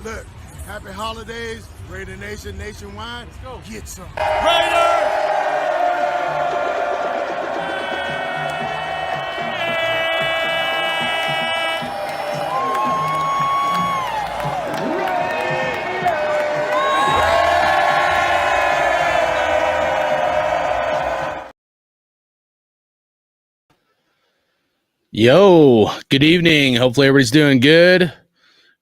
Look, happy holidays, Raider Nation nationwide. Let's go. Get some. Raiders! Yo, good evening. Hopefully everybody's doing good.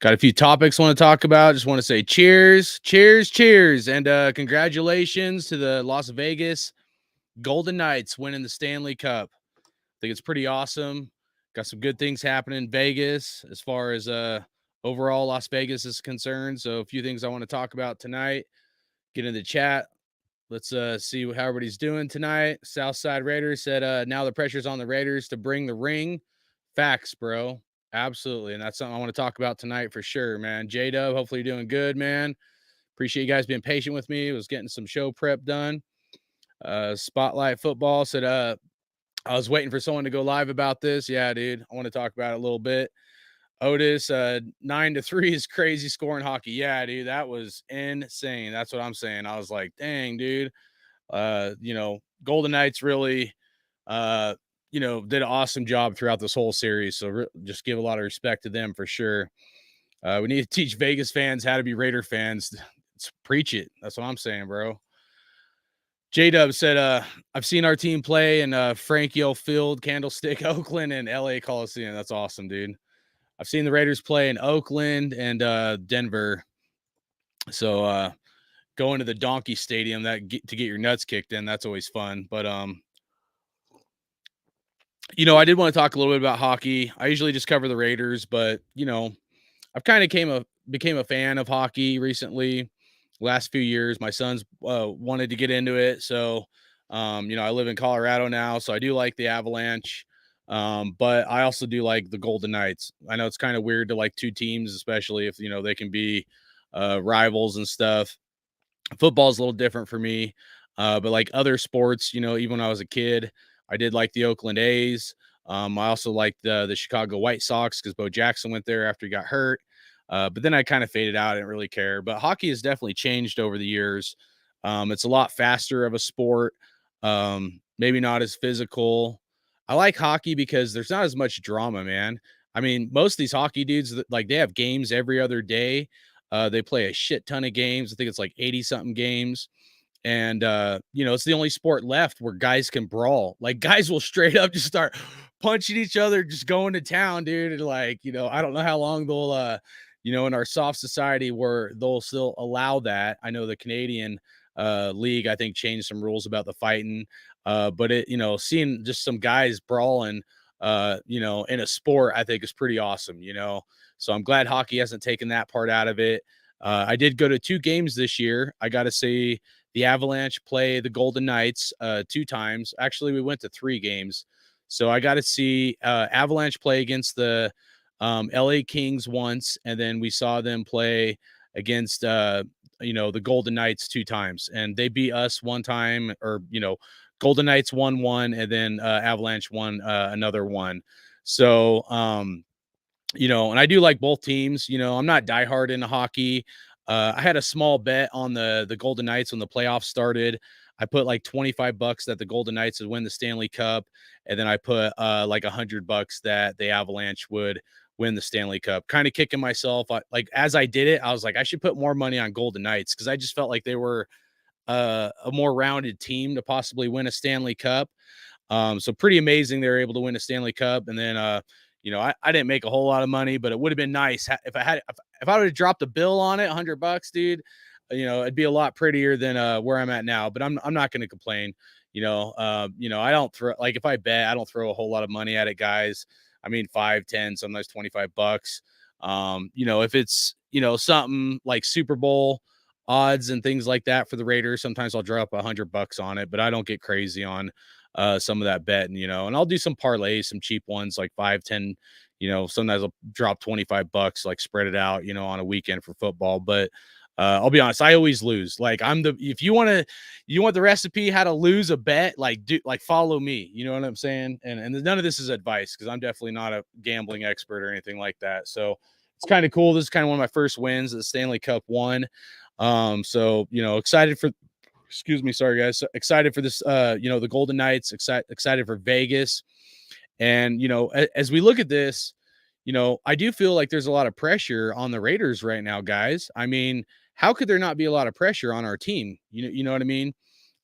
Got a few topics I want to talk about. Just want to say cheers, cheers, cheers, and congratulations to the Las Vegas Golden Knights winning the Stanley Cup. I think it's pretty awesome. Got some good things happening in Vegas as far as overall Las Vegas is concerned. So a few things I want to talk about tonight. Get in the chat. Let's see how everybody's doing tonight. Southside Raiders said now the pressure's on the Raiders to bring the ring. Facts, bro. Absolutely. And that's something I want to talk about tonight for sure, man. J-Dub, hopefully you're doing good, man. Appreciate you guys being patient with me. I was getting some show prep done. Spotlight Football said I was waiting for someone to go live about this. Yeah, dude. I want to talk about it a little bit. Otis, 9-3 is crazy scoring hockey. Yeah, dude, that was insane. That's what I'm saying. I was like, dang, dude. Golden Knights really, did an awesome job throughout this whole series. So just give a lot of respect to them for sure. We need to teach Vegas fans how to be Raider fans. Preach it. That's what I'm saying, bro. J-Dub said, I've seen our team play in Frank Yo Field, Candlestick, Oakland, and LA Coliseum. That's awesome, dude. I've seen the Raiders play in Oakland and Denver. So going to the Donkey Stadium to get your nuts kicked in, that's always fun. But I did want to talk a little bit about hockey. I usually just cover the Raiders, but I've kind of became a fan of hockey recently. Last few years, my sons wanted to get into it. So I live in Colorado now, so I do like the Avalanche. But I also do like the Golden Knights. I know it's kind of weird to like two teams, especially if, they can be rivals and stuff. Football's a little different for me. But like other sports, even when I was a kid, I did like the Oakland A's. I also liked the Chicago White Sox because Bo Jackson went there after he got hurt. But then I kind of faded out. I didn't really care. But hockey has definitely changed over the years. It's a lot faster of a sport. Maybe not as physical. I like hockey because there's not as much drama, man. I mean, most of these hockey dudes, like they have games every other day. They play a shit ton of games. I think it's like 80 something games. And, it's the only sport left where guys can brawl. Like guys will straight up just start punching each other, just going to town, dude. And like, I don't know how long they'll, in our soft society where they'll still allow that. I know the Canadian league, I think, changed some rules about the fighting. But seeing just some guys brawling, in a sport, I think is pretty awesome, So I'm glad hockey hasn't taken that part out of it. I did go to 2 games this year. I got to see the Avalanche play the Golden Knights 2 times. Actually, we went to 3 games. So I got to see Avalanche play against the LA Kings once, and then we saw them play against the Golden Knights 2 times, and they beat us 1 time, or Golden Knights won 1, and then Avalanche won another 1. So and I do like both teams. I'm not diehard into hockey. I had a small bet on the Golden Knights when the playoffs started. I put like $25 that the Golden Knights would win the Stanley Cup, and then I put like $100 that the Avalanche would win the Stanley Cup. Kind of kicking myself. As I did it, I was like, I should put more money on Golden Knights because I just felt like they were a more rounded team to possibly win a Stanley Cup. So pretty amazing they were able to win a Stanley Cup, and then I didn't make a whole lot of money, but it would have been nice if I would have dropped a bill on it, $100, dude. It'd be a lot prettier than where I'm at now. But I'm not going to complain. I don't throw, like, if I bet, I don't throw a whole lot of money at it, guys. I mean, 5, 10, sometimes $25. If it's something like Super Bowl odds and things like that for the Raiders, sometimes I'll drop $100 on it, but I don't get crazy on some of that betting, and I'll do some parlays, some cheap ones like 5, 10, sometimes I'll drop $25, like spread it out, on a weekend for football. But I'll be honest, I always lose. Like if you want the recipe how to lose a bet, follow me, you know what I'm saying? And none of this is advice because I'm definitely not a gambling expert or anything like that. So it's kind of cool. This is kind of one of my first wins at the Stanley Cup one. So excited for. Excuse me, sorry guys. Excited for this. The Golden Knights. Excited for Vegas, and as we look at this, I do feel like there's a lot of pressure on the Raiders right now, guys. I mean, how could there not be a lot of pressure on our team? You know what I mean?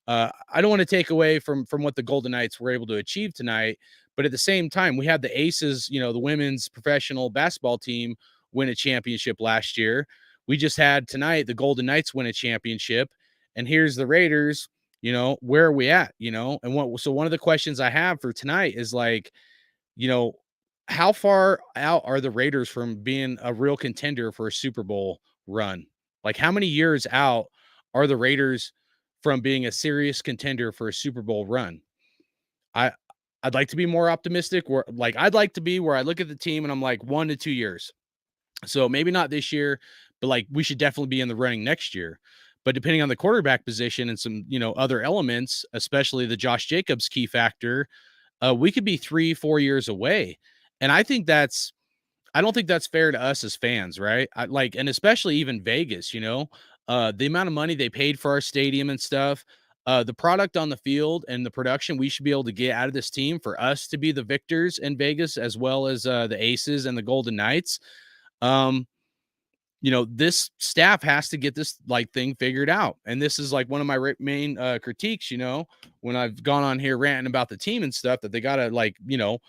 I don't want to take away from what the Golden Knights were able to achieve tonight, but at the same time, we had the Aces, the women's professional basketball team, win a championship last year. We just had tonight the Golden Knights win a championship, and here's the Raiders. Where are we at? So one of the questions I have for tonight is like, how far out are the Raiders from being a real contender for a Super Bowl run? Like, how many years out are the Raiders from being a serious contender for a Super Bowl run? I'd like to be more optimistic, I'd like to be where I look at the team and I'm like 1 to 2 years. So maybe not this year, but like we should definitely be in the running next year. But depending on the quarterback position and some, other elements, especially the Josh Jacobs key factor, we could be 3-4 years away. And I don't think that's fair to us as fans, right? And especially even Vegas, the amount of money they paid for our stadium and stuff, the product on the field and the production we should be able to get out of this team for us to be the victors in Vegas, as well as the Aces and the Golden Knights. This staff has to get this thing figured out. And this is like one of my main critiques, when I've gone on here ranting about the team and stuff, that they got to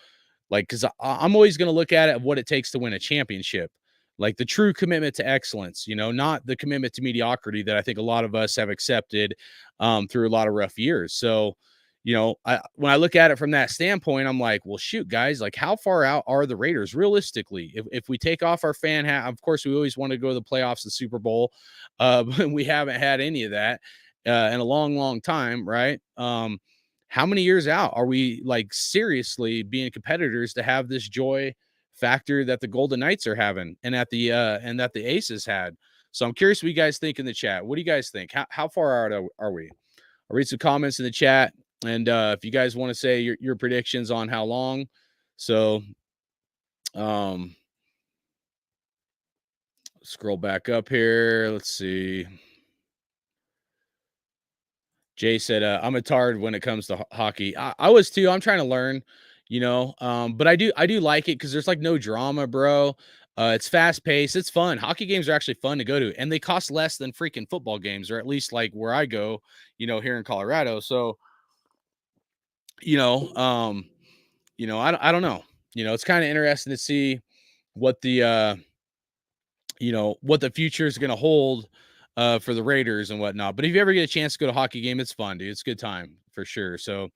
because I'm always going to look at it of what it takes to win a championship, like the true commitment to excellence, not the commitment to mediocrity that I think a lot of us have accepted through a lot of rough years. So, when I look at it from that standpoint, I'm like, well, shoot, guys, like how far out are the Raiders realistically? If we take off our fan hat, of course, we always want to go to the playoffs, the Super Bowl, but we haven't had any of that in a long, long time, right? How many years out are we seriously being competitors to have this joy factor that the Golden Knights are having and that the Aces had? So I'm curious what you guys think in the chat. What do you guys think? How far out are we? I'll read some comments in the chat. And if you guys want to say your predictions on how long. So scroll back up here. Let's see. Jay said, I'm a tard when it comes to hockey. I was too. I'm trying to learn, but I do like it because there's no drama, bro. It's fast paced. It's fun. Hockey games are actually fun to go to, and they cost less than freaking football games, or at least where I go, here in Colorado. So, I don't know. It's kind of interesting to see what the what the future is going to hold for the Raiders and whatnot. But if you ever get a chance to go to a hockey game, it's fun, dude. It's a good time for sure. So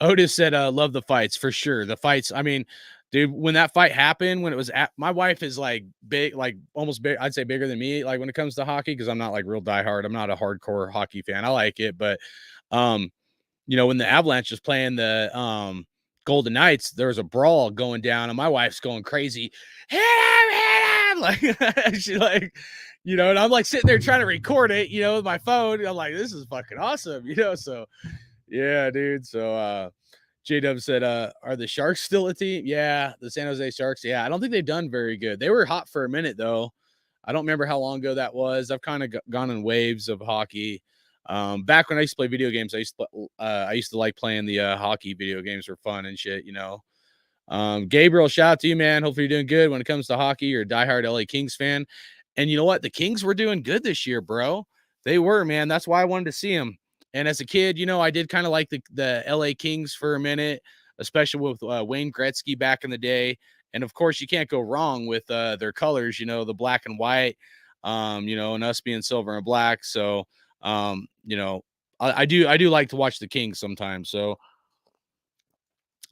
Otis said, love the fights for sure. The fights. I mean, dude, when that fight happened, when it was my wife is big, almost big. I'd say bigger than me. When it comes to hockey, because I'm not real diehard. I'm not a hardcore hockey fan. I like it, but when the Avalanche was playing the Golden Knights, there was a brawl going down, and my wife's going crazy. Hit him! She and I'm sitting there trying to record it, with my phone. I'm like, this is fucking awesome, So, yeah, dude. So, J-Dub said, are the Sharks still a team? Yeah, the San Jose Sharks. Yeah, I don't think they've done very good. They were hot for a minute, though. I don't remember how long ago that was. I've kind of gone in waves of hockey. Back when I used to play video games, I used to like playing the hockey video games for fun and shit, Gabriel, shout out to you, man. Hopefully you're doing good when it comes to hockey. You're a diehard LA Kings fan. And you know what? The Kings were doing good this year, bro. They were, man. That's why I wanted to see them. And as a kid, I did kind of like the LA Kings for a minute, especially with Wayne Gretzky back in the day. And of course, you can't go wrong with their colors, the black and white, and us being silver and black. So, I do like to watch the Kings sometimes. So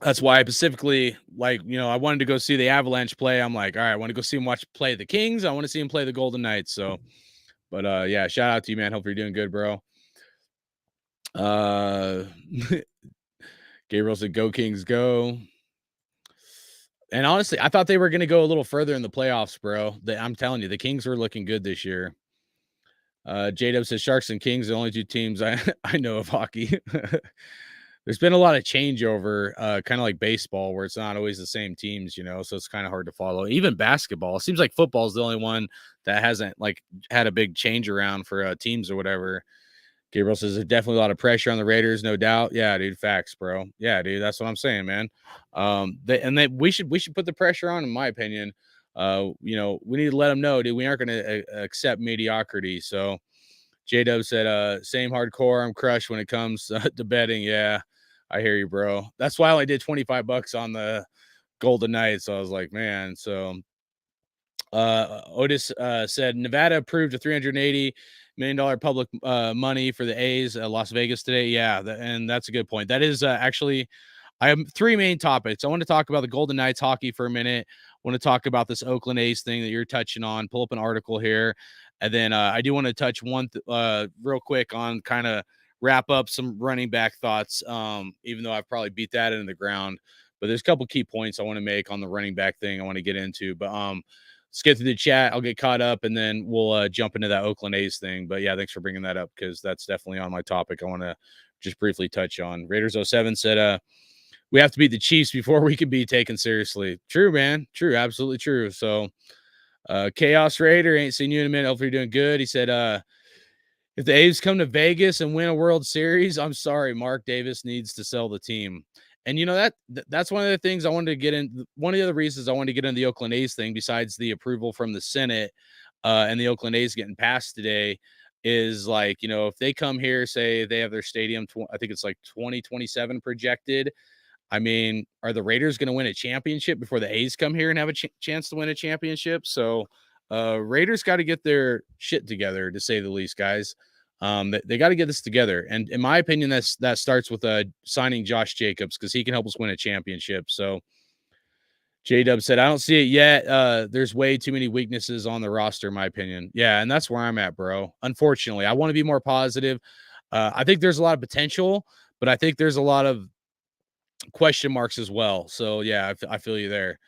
that's why I specifically I wanted to go see the Avalanche play. I'm like, all right, I want to go see them play the Kings. I want to see them play the Golden Knights. So, but yeah, shout out to you, man. Hope you're doing good, bro. Gabriel said, go Kings, go. And honestly, I thought they were going to go a little further in the playoffs, bro. I'm telling you, the Kings were looking good this year. J-Dub says Sharks and Kings, the only two teams I know of hockey. there's been a lot of changeover, kind of like baseball, where it's not always the same teams, so it's kind of hard to follow. Even basketball, it seems like football is the only one that hasn't like had a big change around for teams or whatever. Gabriel says there's definitely a lot of pressure on the Raiders, no doubt. Yeah, dude, facts, bro. Yeah, dude, that's what I'm saying, man. We should put the pressure on, in my opinion. We need to let them know, dude, we aren't going to accept mediocrity. So J Dub said, same hardcore. I'm crushed when it comes to betting. Yeah, I hear you, bro. That's why I only did 25 bucks on the Golden Knights. So I was like, man. So Otis said Nevada approved a $380 million public money for the A's Las Vegas today. Yeah, and that's a good point. That is actually, I have three main topics. I want to talk about the Golden Knights hockey for a minute. I want to talk about this Oakland A's thing that you're touching on. Pull up an article here, and then I do want to touch real quick on kind of wrap up some running back thoughts. Even though I've probably beat that into the ground, but there's a couple key points I want to make on the running back thing I want to get into. But let's get through the chat. I'll get caught up, and then we'll jump into that Oakland A's thing. But yeah, thanks for bringing that up because that's definitely on my topic. I want to just briefly touch on. Raiders 07 said, we have to beat the Chiefs before we can be taken seriously. True, man. True. Absolutely true. So, Chaos Raider, ain't seen you in a minute. Hopefully you're doing good. He said, if the A's come to Vegas and win a World Series, I'm sorry, Mark Davis needs to sell the team. And that's one of the things I wanted to get in. One of the other reasons I wanted to get into the Oakland A's thing, besides the approval from the Senate and the Oakland A's getting passed today, is like, if they come here, say they have their stadium, I think it's like 2027 projected. I mean, are the Raiders going to win a championship before the A's come here and have a chance to win a championship? So, Raiders got to get their shit together, to say the least, guys. They got to get this together, and in my opinion, that starts with signing Josh Jacobs because he can help us win a championship. So, J Dub said, "I don't see it yet. There's way too many weaknesses on the roster, in my opinion. Yeah, and that's where I'm at, bro. Unfortunately, I want to be more positive. I think there's a lot of potential, but I think there's a lot of question marks as well. So yeah, I feel you there."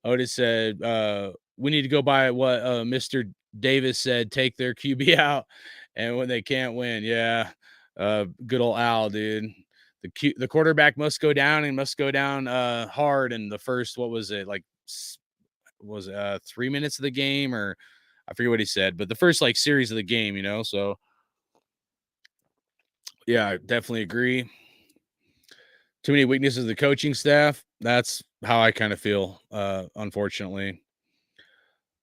Otis said, we need to go by what Mr. Davis said, take their QB out, and when they can't win. Yeah. Good old Al, dude. The quarterback must go down and must go down hard in the first, what was it, like was it 3 minutes of the game, or I forget what he said, but the first like series of the game, so yeah, I definitely agree. Too many weaknesses of the coaching staff. That's how I kind of feel, unfortunately.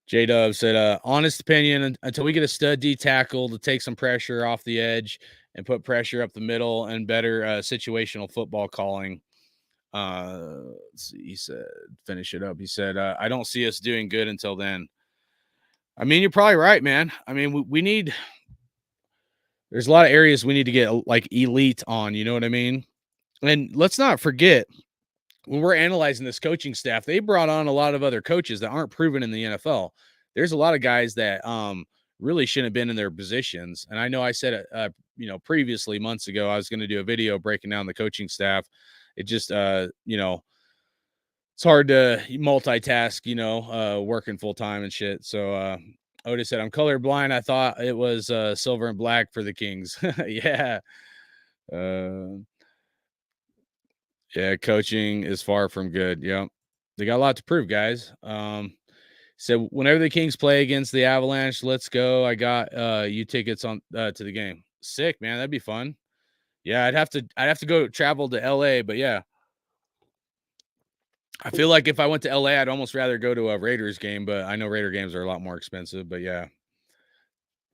J Dub said, honest opinion, until we get a stud D tackle to take some pressure off the edge and put pressure up the middle and better situational football calling. Let's see, he said, finish it up. He said, I don't see us doing good until then. I mean, you're probably right, man. I mean, we need, there's a lot of areas we need to get like elite on, you know what I mean? And let's not forget, when we're analyzing this coaching staff, they brought on a lot of other coaches that aren't proven in the NFL. There's a lot of guys that really shouldn't have been in their positions. And I know I said it, previously months ago, I was going to do a video breaking down the coaching staff. It just, it's hard to multitask, working full time and shit. So Otis said, I'm colorblind. I thought it was silver and black for the Kings. Yeah. Uh, Yeah, coaching is far from good. Yep. They got a lot to prove, guys. So whenever the Kings play against the Avalanche, let's go. I got you tickets on to the game. Sick, man. That'd be fun. Yeah, I'd have to go travel to LA, but yeah. I feel like if I went to LA, I'd almost rather go to a Raiders game, but I know Raider games are a lot more expensive, but yeah.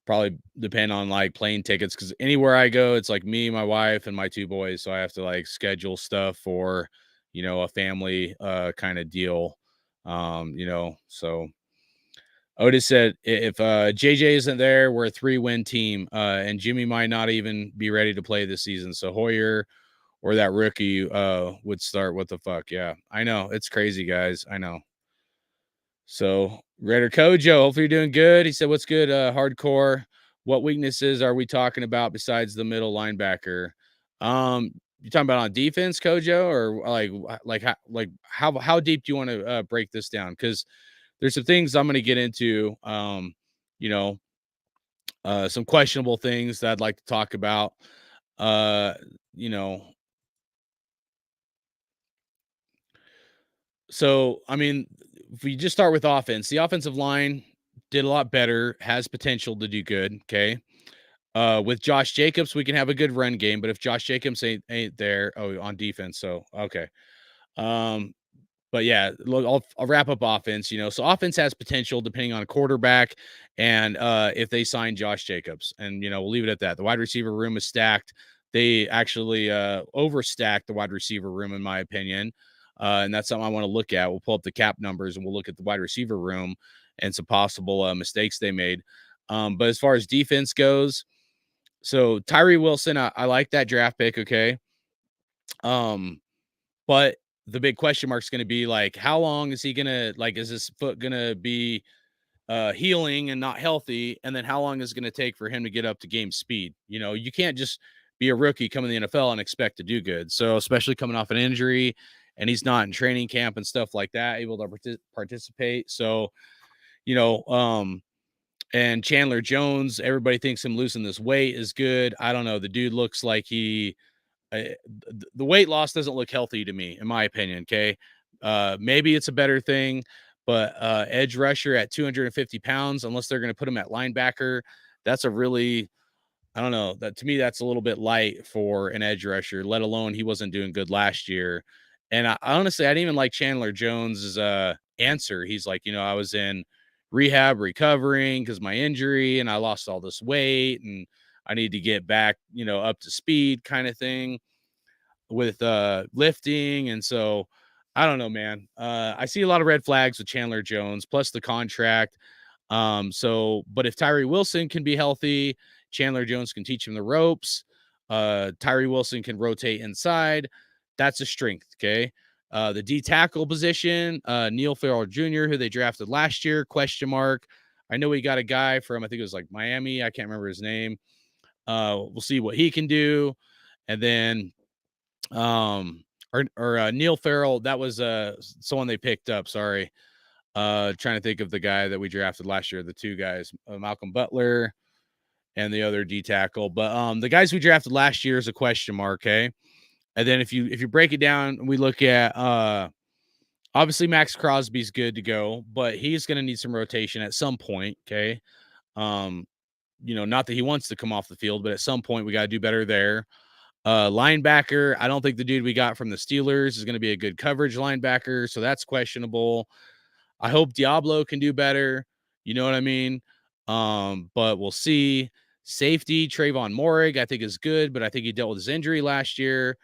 Probably depend on like plane tickets because anywhere I go, it's like me, my wife, and my two boys. So I have to like schedule stuff for, a family kind of deal. So Otis said if JJ isn't there, we're a 3-win team. And Jimmy might not even be ready to play this season. So Hoyer or that rookie would start. What the fuck? Yeah, I know. It's crazy, guys. I know. So Raider Kojo, hopefully you're doing good. He said, what's good? Hardcore. What weaknesses are we talking about besides the middle linebacker? You talking about on defense, Kojo, or how deep do you want to break this down? Because there's some things I'm going to get into. You know, some questionable things that I'd like to talk about. Uh, you know, So, I mean, if we just start with offense, the offensive line did a lot better, has potential to do good. Okay. With Josh Jacobs, we can have a good run game, but if Josh Jacobs ain't there, on defense, so okay. Um, but yeah, look, I'll wrap up offense. So offense has potential depending on quarterback and if they sign Josh Jacobs, and we'll leave it at that. The wide receiver room is stacked. They actually overstacked the wide receiver room, in my opinion, and that's something I want to look at. We'll pull up the cap numbers and we'll look at the wide receiver room and some possible mistakes they made. But as far as defense goes, so Tyree Wilson, I like that draft pick. Okay. Um, but the big question mark is going to be like, how long is he going to, like, is his foot going to be healing and not healthy? And then how long is it going to take for him to get up to game speed? You can't just be a rookie coming to the NFL and expect to do good. So, especially coming off an injury and he's not in training camp and stuff like that, able to participate. So, you know, um, and Chandler Jones, everybody thinks him losing this weight is good. I don't know. The dude looks like the weight loss doesn't look healthy to me, in my opinion. Okay. Maybe it's a better thing, but edge rusher at 250 pounds, unless they're going to put him at linebacker, that's a really, I don't know, that to me, that's a little bit light for an edge rusher, let alone he wasn't doing good last year. And I honestly, I didn't even like Chandler Jones's answer. He's like, I was in rehab recovering because my injury and I lost all this weight and I need to get back, up to speed kind of thing with lifting. And so I don't know, man. I see a lot of red flags with Chandler Jones plus the contract. But if Tyree Wilson can be healthy, Chandler Jones can teach him the ropes. Tyree Wilson can rotate inside. That's a strength. Okay. The D tackle position, Neil Farrell Jr., who they drafted last year, question mark. I know we got a guy from, I think it was like Miami. I can't remember his name. We'll see what he can do. And then, Neil Farrell, that was someone they picked up. Sorry. Trying to think of the guy that we drafted last year, the two guys, Malcolm Butler and the other D tackle. But the guys we drafted last year is a question mark, okay? And then if you break it down, we look at obviously Max Crosby's good to go, but he's going to need some rotation at some point, okay? Um, not that he wants to come off the field, but at some point we got to do better there. Linebacker, I don't think the dude we got from the Steelers is going to be a good coverage linebacker, so that's questionable. I hope Diablo can do better. You know what I mean? But we'll see. Safety, Trayvon Morig, I think is good, but I think he dealt with his injury last year.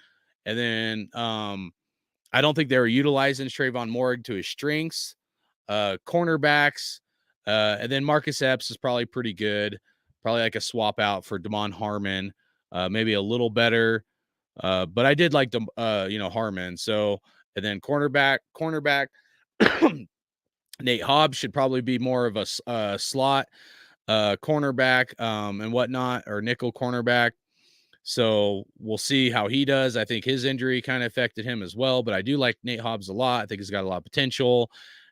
And then I don't think they were utilizing Trayvon Morig to his strengths. Cornerbacks, and then Marcus Epps is probably pretty good. Probably like a swap out for Damon Harmon. Maybe a little better. But I did like Harmon. So, and then cornerback. Nate Hobbs should probably be more of a slot cornerback and whatnot, or nickel cornerback. So we'll see how he does. I think his injury kind of affected him as well, but I do like Nate Hobbs a lot. I think he's got a lot of potential.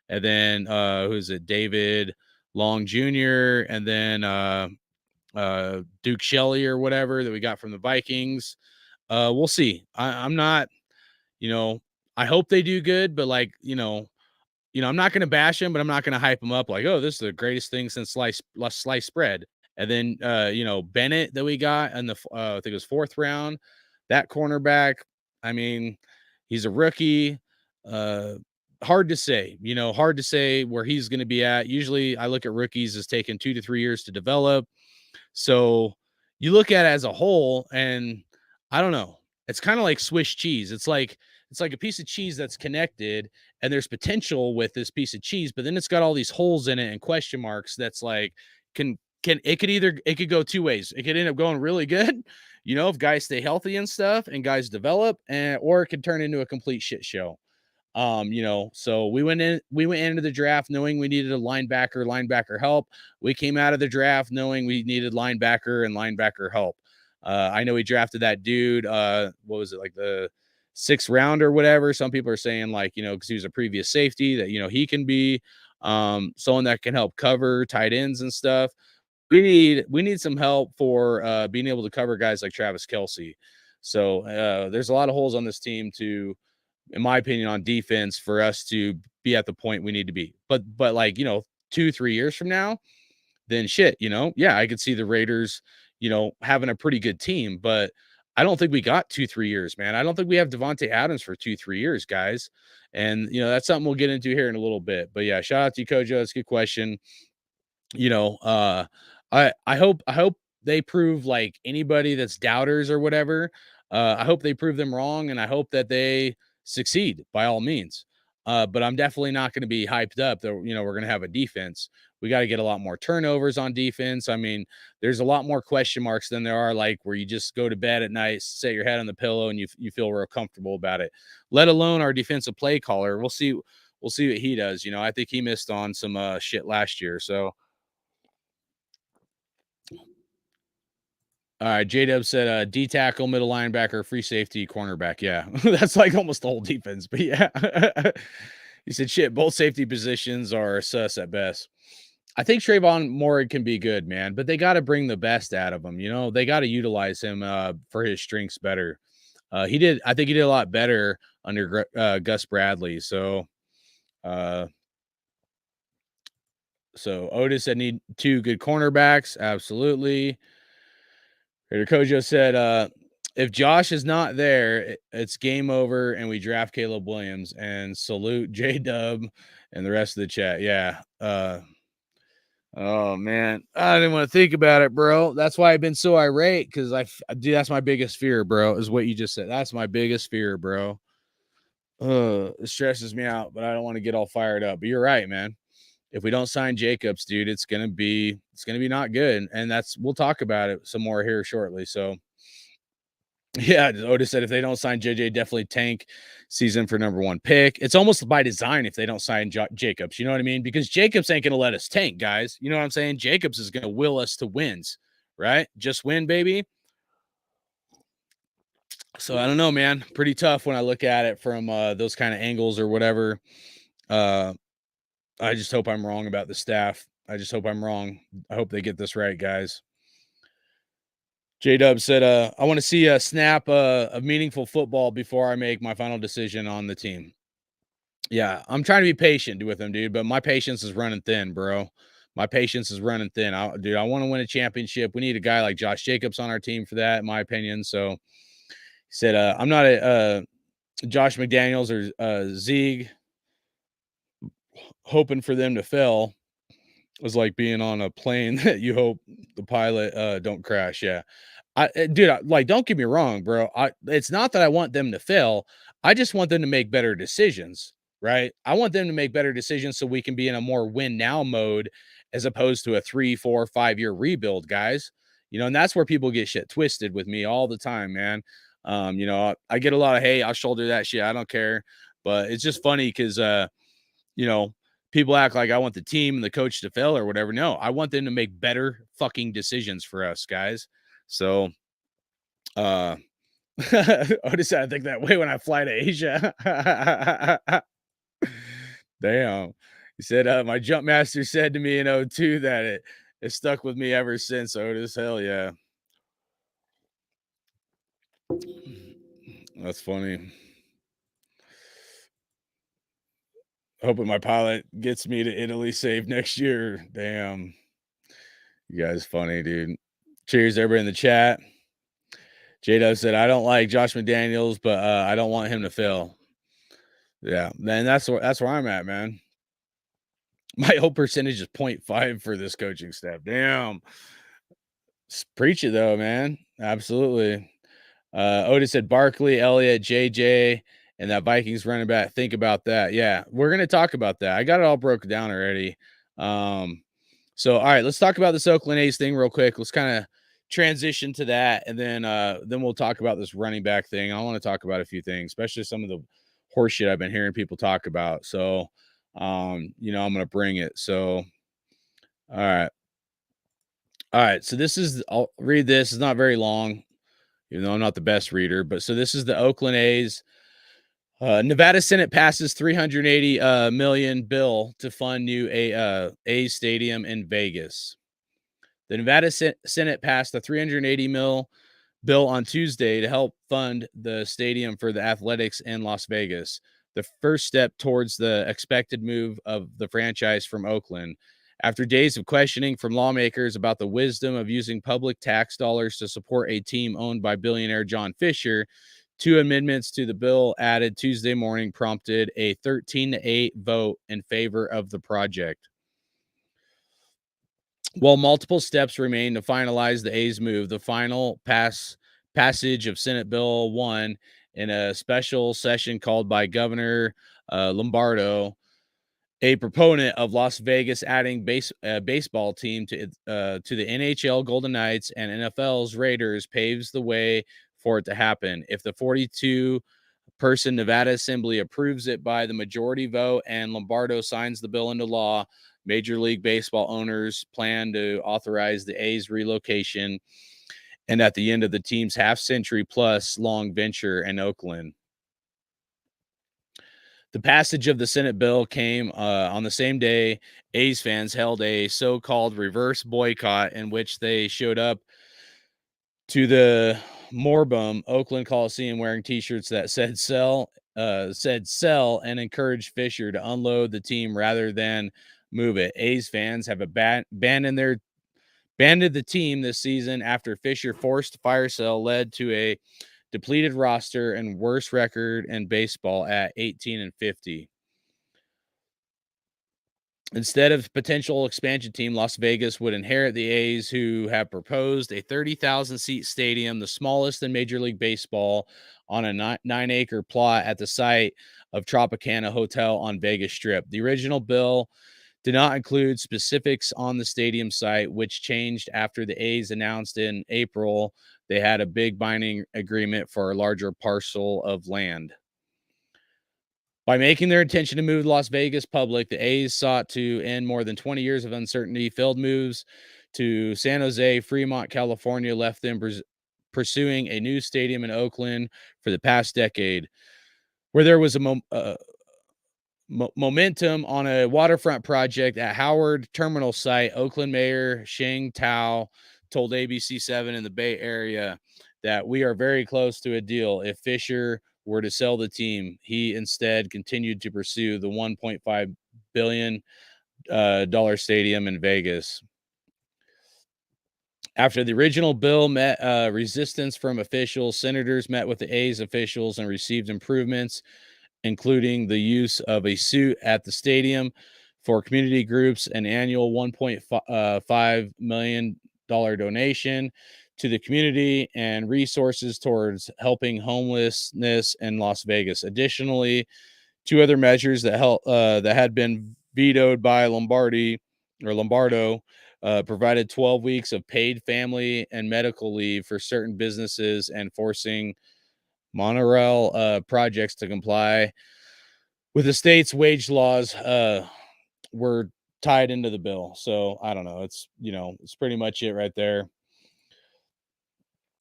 And then who's it? David Long Jr. and then Duke Shelley or whatever that we got from the Vikings. We'll see. I'm not, I hope they do good, but like, I'm not going to bash him, but I'm not going to hype him up like, oh, this is the greatest thing since sliced bread. And then, Bennett that we got in the, I think it was 4th round, that cornerback. I mean, he's a rookie. Hard to say, hard to say where he's going to be at. Usually I look at rookies as taking 2 to 3 years to develop. So you look at it as a whole and I don't know. It's kind of like Swiss cheese. It's like a piece of cheese that's connected and there's potential with this piece of cheese, but then it's got all these holes in it and question marks. That's like, it could go two ways. It could end up going really good, if guys stay healthy and stuff and guys develop, or it could turn into a complete shit show. So we went into the draft knowing we needed a linebacker help. We came out of the draft knowing we needed linebacker help. I know we drafted that dude. What was it, like the 6th round or whatever? Some people are saying like, because he was a previous safety that, he can be someone that can help cover tight ends and stuff. We need some help for being able to cover guys like Travis Kelce. So there's a lot of holes on this team to in my opinion, on defense for us to be at the point we need to be. But like, 2-3 years from now, then shit, yeah, I could see the Raiders, having a pretty good team, but I don't think we got 2-3 years, man. I don't think we have Devontae Adams for 2-3 years, guys. And that's something we'll get into here in a little bit. But yeah, shout out to you, Kojo. It's a good question. You know, uh I hope they prove like anybody that's doubters or whatever. I hope they prove them wrong, and I hope that they succeed by all means. But I'm definitely not going to be hyped up that we're going to have a defense. We got to get a lot more turnovers on defense. I mean, there's a lot more question marks than there are like where you just go to bed at night, set your head on the pillow, and you feel real comfortable about it. Let alone our defensive play caller. We'll see what he does. I think he missed on some shit last year. So all right, J-Dub said, D tackle, middle linebacker, free safety, cornerback. Yeah, that's like almost the whole defense. But yeah, he said, shit, both safety positions are sus at best. I think Trayvon Moore can be good, man, but they got to bring the best out of him. They got to utilize him for his strengths better. I think he did a lot better under Gus Bradley. So Otis said need 2 good cornerbacks. Absolutely. Raider Kojo said, if Josh is not there, it's game over and we draft Caleb Williams, and salute J-Dub and the rest of the chat. Yeah. Oh man, I didn't want to think about it, bro. That's why I've been so irate, because dude, that's my biggest fear, bro, is what you just said. That's my biggest fear, bro. It stresses me out, but I don't want to get all fired up. But you're right, man. If we don't sign Jacobs, dude, it's gonna be not good. And we'll talk about it some more here shortly. So yeah, Otis said if they don't sign JJ, definitely tank season for number 1 pick. It's almost by design if they don't sign Jacobs. You know what I mean? Because Jacobs ain't gonna let us tank, guys. You know what I'm saying? Jacobs is gonna will us to wins, right? Just win, baby. So I don't know, man. Pretty tough when I look at it from those kind of angles or whatever. I just hope I'm wrong about the staff. I just hope I'm wrong. I hope they get this right, guys. J-Dub said, I want to see a snap of meaningful football before I make my final decision on the team. Yeah, I'm trying to be patient with him, dude, but my patience is running thin, bro. My patience is running thin. I want to win a championship. We need a guy like Josh Jacobs on our team for that, in my opinion. So he said, I'm not a Josh McDaniels or Zeig hoping for them to fail. Was like being on a plane that you hope the pilot don't crash. Yeah. Like, don't get me wrong, bro. It's not that I want them to fail. I just want them to make better decisions, right? I want them to make better decisions so we can be in a more win now mode as opposed to a 3, 4, 5 year rebuild, guys. And that's where people get shit twisted with me all the time, man. I get a lot of hate. I'll shoulder that shit. I don't care. But it's just funny because people act like I want the team and the coach to fail or whatever. No, I want them to make better fucking decisions for us, guys. So, Otis, I think that way when I fly to Asia. Damn. He said, my jump master said to me in 02 that it stuck with me ever since, Otis. Hell yeah. That's funny. Hoping my pilot gets me to Italy safe next year. Damn. You guys funny, dude. Cheers, everybody in the chat. J-Dub said, I don't like Josh McDaniels, but I don't want him to fail. Yeah, man, that's where I'm at, man. My hope percentage is 0.5 for this coaching staff. Damn. Preach it, though, man. Absolutely. Otis said Barkley, Elliott, JJ, and that Vikings running back. Think about that. Yeah, we're going to talk about that. I got it all broken down already. So, all right, let's talk about this Oakland A's thing real quick. Let's kind of transition to that, and then we'll talk about this running back thing. I want to talk about a few things, especially some of the horseshit I've been hearing people talk about. So, I'm going to bring it. So, all right. So I'll read this. It's not very long, even though I'm not the best reader. But so this is the Oakland A's. Nevada Senate passes $380 million bill to fund new A's stadium in Vegas. The Nevada Senate passed a $380 million bill on Tuesday to help fund the stadium for the Athletics in Las Vegas, the first step towards the expected move of the franchise from Oakland. After days of questioning from lawmakers about the wisdom of using public tax dollars to support a team owned by billionaire John Fisher, two amendments to the bill added Tuesday morning prompted a 13-8 vote in favor of the project. While multiple steps remain to finalize the A's move, the final passage of Senate Bill 1 in a special session called by Governor Lombardo, a proponent of Las Vegas adding baseball team to the NHL Golden Knights and NFL's Raiders, paves the way for it to happen. If the 42-person Nevada Assembly approves it by the majority vote and Lombardo signs the bill into law, Major League Baseball owners plan to authorize the A's relocation and at the end of the team's half-century plus long venture in Oakland. The passage of the Senate bill came on the same day A's fans held a so-called reverse boycott in which they showed up to the Morbum Oakland Coliseum wearing T-shirts that said sell and encouraged Fisher to unload the team rather than move it. A's fans have abandoned the team this season after Fisher forced fire sale led to a depleted roster and worst record in baseball at 18-50. Instead of potential expansion team, Las Vegas would inherit the A's, who have proposed a 30,000 seat stadium, the smallest in Major League Baseball, on a 9-acre plot at the site of Tropicana Hotel on Vegas Strip. The original bill did not include specifics on the stadium site, which changed after the A's announced in April they had a big binding agreement for a larger parcel of land. By making their intention to move Las Vegas public, the A's sought to end more than 20 years of uncertainty. Failed moves to San Jose, Fremont, California left them pursuing a new stadium in Oakland for the past decade, where there was a momentum on a waterfront project at Howard Terminal site. Oakland Mayor Sheng Tao told ABC7 in the Bay Area that we are very close to a deal. If Fisher were to sell the team, he instead continued to pursue the $1.5 billion stadium in Vegas. After the original bill met resistance from officials, senators met with the A's officials and received improvements, including the use of a suit at the stadium for community groups, an annual $1.5 million donation to the community, and resources towards helping homelessness in Las Vegas. Additionally, two other measures that had been vetoed by Lombardo provided 12 weeks of paid family and medical leave for certain businesses and forcing monorail projects to comply with the state's wage laws were tied into the bill. So I don't know. It's pretty much it right there.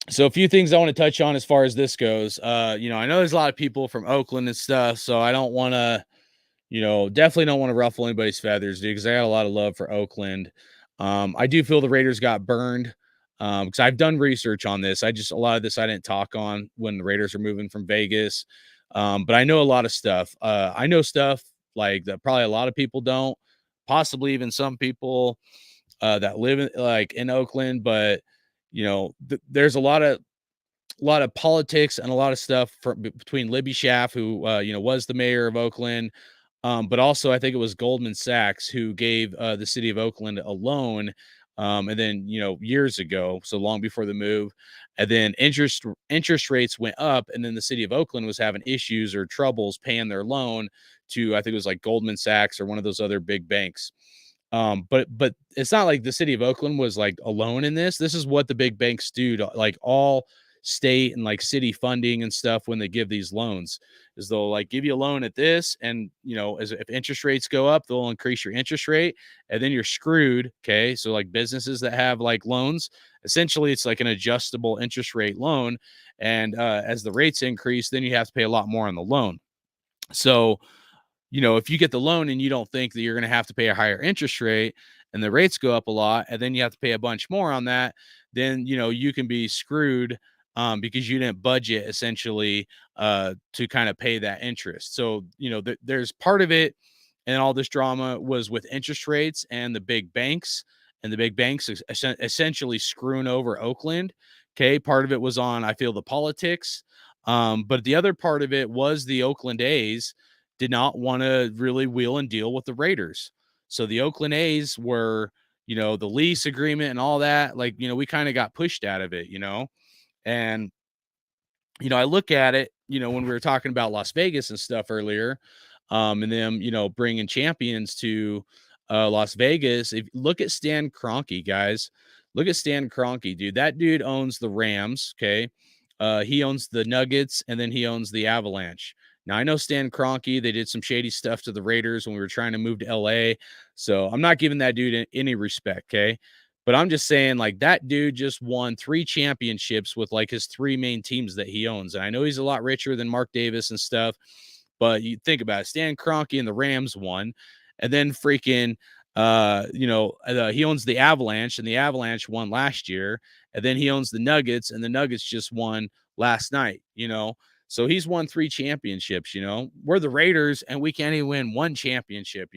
So a few things I want to touch on as far as this goes. I know there's a lot of people from Oakland and stuff, so I don't want to, definitely don't want to ruffle anybody's feathers, dude, because I got a lot of love for Oakland. I do feel the Raiders got burned because I've done research on this. A lot of this I didn't talk on when the Raiders are moving from Vegas. But I know a lot of stuff. I know stuff like that probably a lot of people don't, possibly even some people that live in Oakland, but there's a lot of politics and a lot of stuff between Libby Schaaf, who was the mayor of Oakland, but also I think it was Goldman Sachs who gave the city of Oakland a loan, and then years ago, so long before the move, and then interest rates went up, and then the city of Oakland was having issues or troubles paying their loan to, I think it was like Goldman Sachs or one of those other big banks. But it's not like the city of Oakland was like alone in this. This is what the big banks do to like all state and like city funding and stuff when they give these loans, is they'll like give you a loan at this, and if interest rates go up, they'll increase your interest rate, and then you're screwed. Okay, so like businesses that have like loans, essentially it's like an adjustable interest rate loan, and as the rates increase, then you have to pay a lot more on the loan. So if you get the loan and you don't think that you're going to have to pay a higher interest rate, and the rates go up a lot, and then you have to pay a bunch more on that, then you can be screwed because you didn't budget essentially to kind of pay that interest. So, there's part of it, and all this drama was with interest rates and the big banks, and the big banks essentially screwing over Oakland. Okay. Part of it was on, I feel, the politics. But the other part of it was the Oakland A's did not want to really wheel and deal with the Raiders. So the Oakland A's were, the lease agreement and all that, like, we kind of got pushed out of it, and, I look at it, when we were talking about Las Vegas and stuff earlier, and them, bringing champions to Las Vegas. If look at Stan Kroenke, guys, look at Stan Kroenke, dude. That dude owns the Rams. Okay. He owns the Nuggets, and then he owns the Avalanche. Now I know Stan Kroenke, they did some shady stuff to the Raiders when we were trying to move to LA. So I'm not giving that dude any respect. Okay. But I'm just saying, like, that dude just won 3 championships with like his 3 main teams that he owns. And I know he's a lot richer than Mark Davis and stuff, but you think about it, Stan Kroenke and the Rams won, and then freaking he owns the Avalanche, and the Avalanche won last year, and then he owns the Nuggets, and the Nuggets just won last night. So he's won 3 championships. We're the Raiders, and we can't even win 1 championship.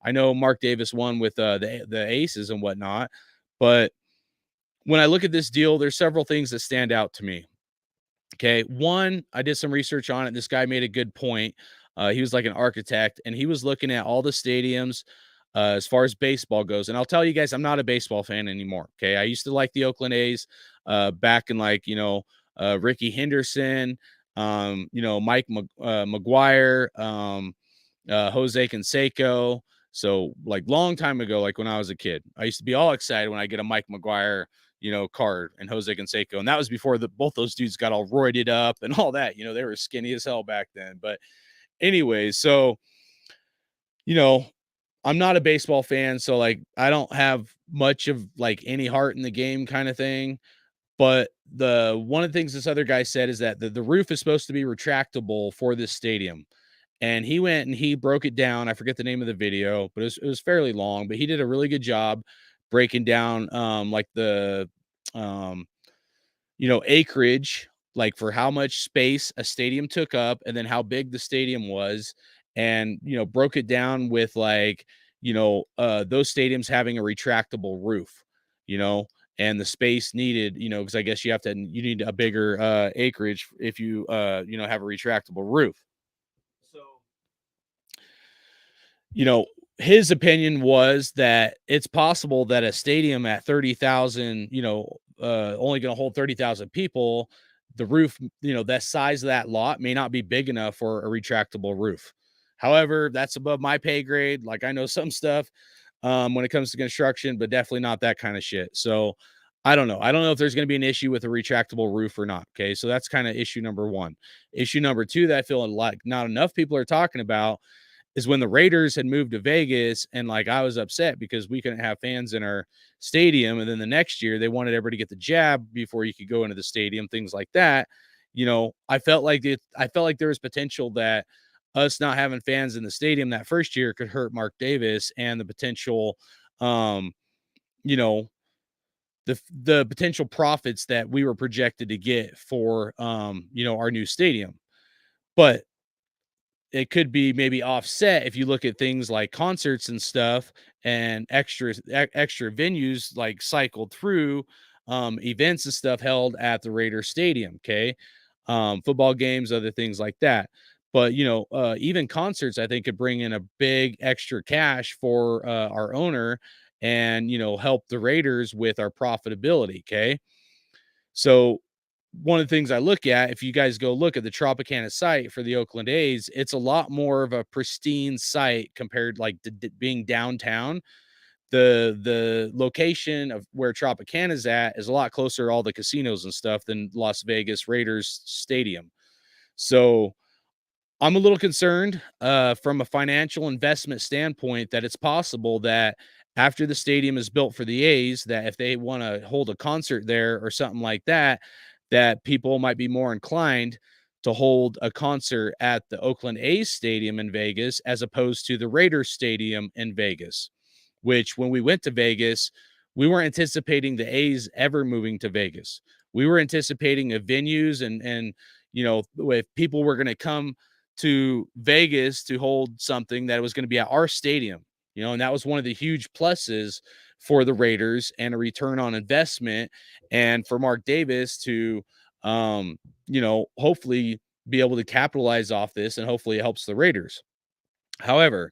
I know Mark Davis won with the Aces and whatnot, but when I look at this deal, there's several things that stand out to me. Okay. One, I did some research on it. This guy made a good point. He was like an architect, and he was looking at all the stadiums as far as baseball goes. And I'll tell you guys, I'm not a baseball fan anymore. Okay. I used to like the Oakland A's back in, like, Ricky Henderson, Mike McGuire, Jose Canseco. So, like, long time ago, like when I was a kid, I used to be all excited when I get a Mike McGuire, card, and Jose Canseco. And that was before both those dudes got all roided up and all that. They were skinny as hell back then. But anyways, so, you know, I'm not a baseball fan, so, like, I don't have much of, like, any heart in the game kind of thing. But the one of the things this other guy said is that the roof is supposed to be retractable for this stadium. And he went and he broke it down. I forget the name of the video, but it was fairly long, but he did a really good job breaking down like the um acreage, like for how much space a stadium took up, and then how big the stadium was, and broke it down with, like, those stadiums having a retractable roof, you know and the space needed, because I guess you need a bigger acreage if you have a retractable roof. So, you know, his opinion was that it's possible that a stadium at 30,000, only going to hold 30,000 people, the roof, that size of that lot may not be big enough for a retractable roof. However, that's above my pay grade. Like, I know some stuff when it comes to construction, but definitely not that kind of shit. So I don't know. I don't know if there's going to be an issue with a retractable roof or not. Okay. So that's kind of issue number one. Issue number two that I feel like not enough people are talking about is when the Raiders had moved to Vegas, and, like, I was upset because we couldn't have fans in our stadium. And then the next year they wanted everybody to get the jab before you could go into the stadium, things like that. I felt like there was potential that us not having fans in the stadium that first year could hurt Mark Davis, and the potential, um, you know, the potential profits that we were projected to get for, our new stadium. But it could be maybe offset if you look at things like concerts and stuff, and extra venues like cycled through, events and stuff held at the Raider Stadium. Okay. Football games, other things like that. But, even concerts, I think, could bring in a big extra cash for our owner, and, help the Raiders with our profitability. Okay. So one of the things I look at, if you guys go look at the Tropicana site for the Oakland A's, it's a lot more of a pristine site compared, like, to being downtown. The location of where Tropicana is at is a lot closer to all the casinos and stuff than Las Vegas Raiders Stadium. So I'm a little concerned from a financial investment standpoint that it's possible that after the stadium is built for the A's, that if they want to hold a concert there or something like that, that people might be more inclined to hold a concert at the Oakland A's stadium in Vegas as opposed to the Raiders stadium in Vegas, which when we went to Vegas, we weren't anticipating the A's ever moving to Vegas. we were anticipating of venues and if people were going to come to Vegas to hold something, that it was going to be at our stadium, and that was one of the huge pluses for the Raiders and a return on investment, and for Mark Davis to hopefully be able to capitalize off this, and hopefully it helps the Raiders. However,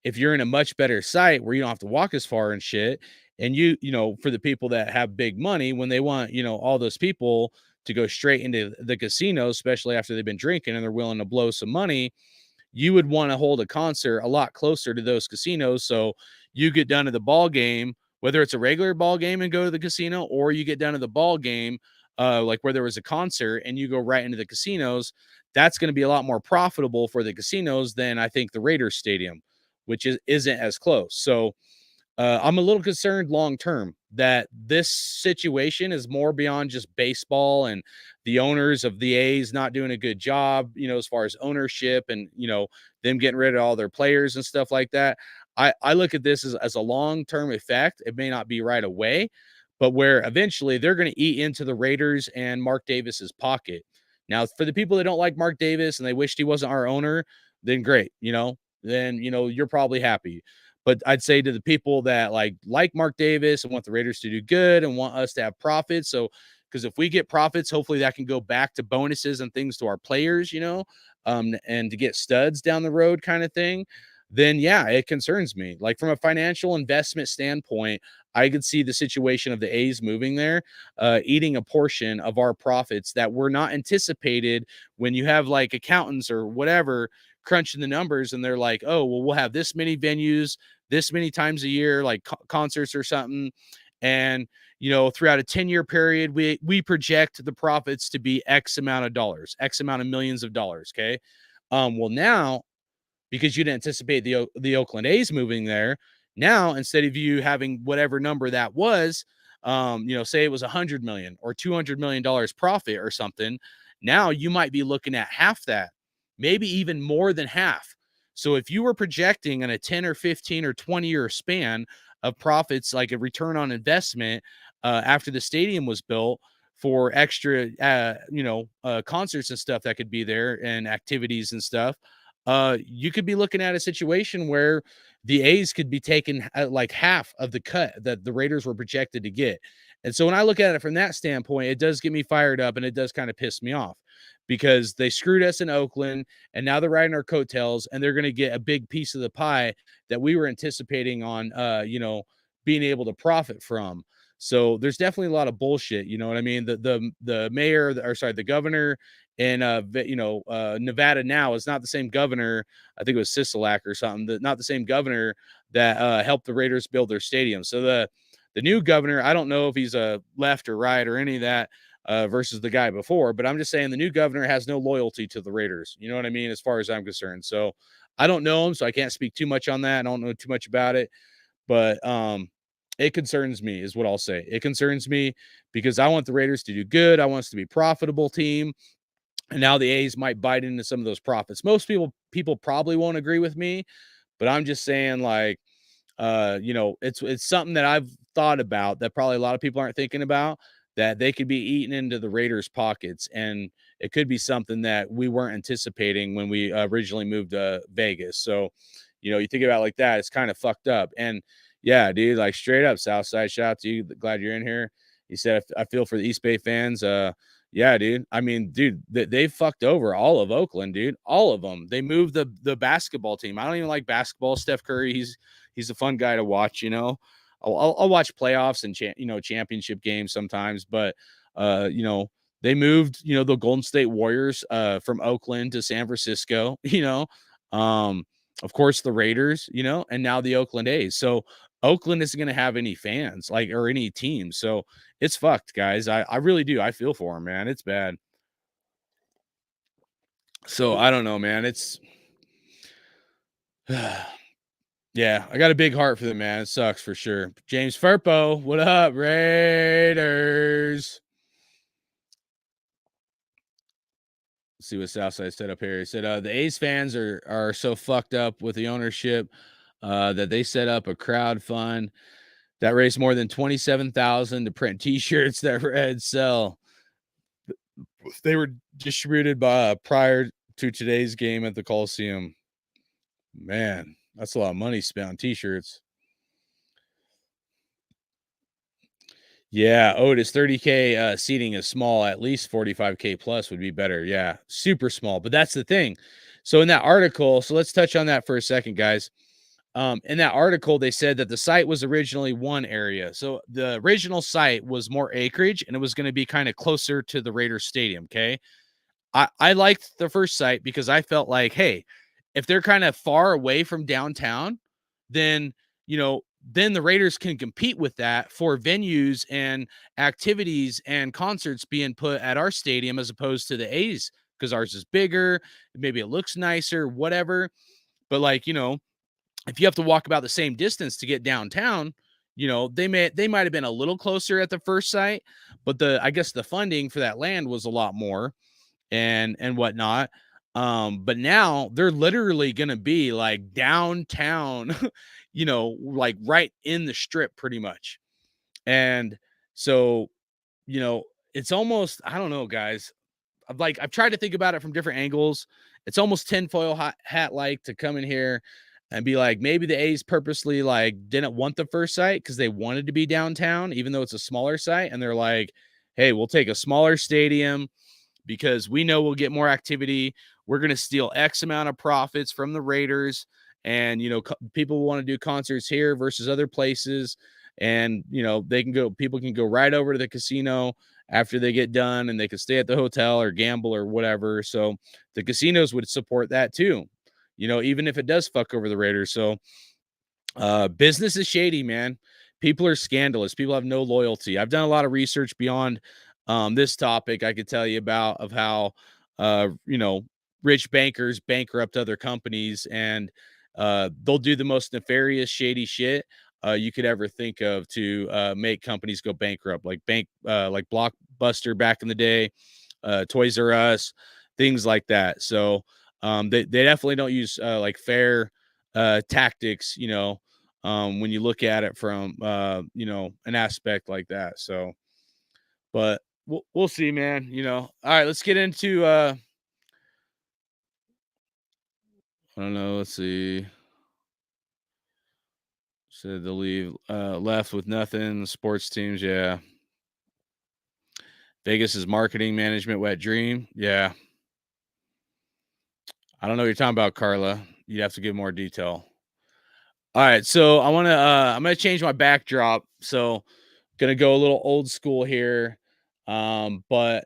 if you're in a much better site where you don't have to walk as far and shit, and for the people that have big money, when they want, all those people to go straight into the casino, especially after they've been drinking and they're willing to blow some money, you would want to hold a concert a lot closer to those casinos. So you get done to the ball game, whether it's a regular ball game and go to the casino, or you get down to the ball game, like where there was a concert, and you go right into the casinos. That's going to be a lot more profitable for the casinos than I think the Raiders stadium, which isn't as close. So I'm a little concerned long term that this situation is more beyond just baseball and the owners of the A's not doing a good job, as far as ownership and, them getting rid of all their players and stuff like that. I look at this as a long term effect. It may not be right away, but where eventually they're going to eat into the Raiders and Mark Davis's pocket. Now, for the people that don't like Mark Davis and they wished he wasn't our owner, then great, then, you're probably happy. But I'd say to the people that like Mark Davis and want the Raiders to do good and want us to have profits. So, because if we get profits, hopefully that can go back to bonuses and things to our players, and to get studs down the road kind of thing. Then, yeah, it concerns me. Like from a financial investment standpoint, I could see the situation of the A's moving there, eating a portion of our profits that were not anticipated when you have like accountants or whatever crunching the numbers, and they're like, oh, well, we'll have this many venues, this many times a year, like concerts or something. And, throughout a 10-year period, we project the profits to be X amount of dollars, X amount of millions of dollars. Okay. Well, now, because you didn't anticipate the Oakland A's moving there, now, instead of you having whatever number that was, say it was $100 million or $200 million profit or something, now you might be looking at half that, maybe even more than half. So if you were projecting in a 10 or 15 or 20-year span of profits, like a return on investment, after the stadium was built for extra, concerts and stuff that could be there and activities and stuff, you could be looking at a situation where the A's could be taking like half of the cut that the Raiders were projected to get. And so when I look at it from that standpoint, it does get me fired up, and it does kind of piss me off because they screwed us in Oakland, and now they're riding our coattails, and they're going to get a big piece of the pie that we were anticipating on, being able to profit from. So there's definitely a lot of bullshit. You know what I mean? The mayor, or sorry, the governor in Nevada now is not the same governor. I think it was Sisolak or something. Not the same governor that helped the Raiders build their stadium. So the new governor, I don't know if he's a left or right or any of that, versus the guy before, but I'm just saying the new governor has no loyalty to the Raiders. You know what I mean? As far as I'm concerned. So I don't know him, so I can't speak too much on that. I don't know too much about it, but it concerns me is what I'll say. It concerns me because I want the Raiders to do good. I want us to be a profitable team. And now the A's might bite into some of those profits. Most people probably won't agree with me, but I'm just saying, like, it's something that I've thought about that probably a lot of people aren't thinking about, that they could be eaten into the Raiders' pockets. And it could be something that we weren't anticipating when we originally moved to Vegas. So, you think about it like that, it's kind of fucked up. And yeah, dude, like straight up Southside, shout out to you. Glad you're in here. He said, I feel for the East Bay fans. Yeah, dude. I mean, dude, they fucked over all of Oakland, dude. All of them. They moved the basketball team. I don't even like basketball. Steph Curry, he's a fun guy to watch. I'll watch playoffs and championship games sometimes, but they moved the Golden State Warriors from Oakland to San Francisco. Of course the Raiders, and now the Oakland A's. So Oakland isn't going to have any fans or any teams. So it's fucked, guys. I really do. I feel for him, man. It's bad. So I don't know, man. It's yeah, I got a big heart for them, man. It sucks for sure. James Furpo, what up, Raiders? Let's see what Southside said up here. He said the A's fans are so fucked up with the ownership that they set up a crowd fund that raised more than $27,000 to print T-shirts that Reds sell. They were distributed by prior to today's game at the Coliseum. Man, that's a lot of money spent on t-shirts. Yeah, Otis, 30K seating is small. At least 45K plus would be better. Yeah, super small. But that's the thing. So in that article, so let's touch on that for a second, guys. In that article, they said that the site was originally one area. So the original site was more acreage, and it was going to be kind of closer to the Raiders Stadium. Okay. I liked the first site because I felt like, hey, if they're kind of far away from downtown, then, then the Raiders can compete with that for venues and activities and concerts being put at our stadium as opposed to the A's, because ours is bigger. Maybe it looks nicer, whatever. But like, if you have to walk about the same distance to get downtown, they might have been a little closer at the first site, but I guess the funding for that land was a lot more and whatnot. But now they're literally gonna be like downtown, like right in the strip pretty much. And so, it's almost, I don't know, guys. I've tried to think about it from different angles. It's almost tinfoil hat like to come in here and be like, maybe the A's purposely like didn't want the first site because they wanted to be downtown, even though it's a smaller site. And they're like, hey, we'll take a smaller stadium because we know we'll get more activity. We're going to steal X amount of profits from the Raiders. And, people want to do concerts here versus other places. And, people can go right over to the casino after they get done, and they could stay at the hotel or gamble or whatever. So the casinos would support that too, even if it does fuck over the Raiders. So business is shady, man. People are scandalous. People have no loyalty. I've done a lot of research beyond this topic. I could tell you about of how, rich bankers bankrupt other companies, and they'll do the most nefarious, shady shit you could ever think of to make companies go bankrupt, like like Blockbuster back in the day, Toys R Us, things like that. So they definitely don't use like fair tactics, when you look at it from an aspect like that. So, but we'll see, man. All right, let's get into I don't know, let's see. Said they'll leave left with nothing. Sports teams, yeah. Vegas is marketing management wet dream. Yeah. I don't know what you're talking about, Carla. You'd have to give more detail. All right, so I'm gonna change my backdrop. So gonna go a little old school here. But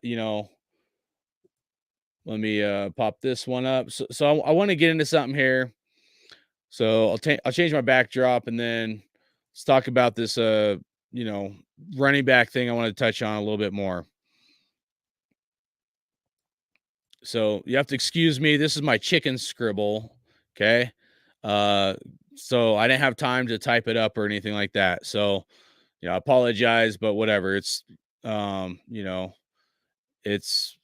let me pop this one up. So I want to get into something here. So I'll change my backdrop, and then let's talk about this running back thing I want to touch on a little bit more. So you have to excuse me. This is my chicken scribble. Okay. So I didn't have time to type it up or anything like that. So, I apologize, but whatever. It's it's,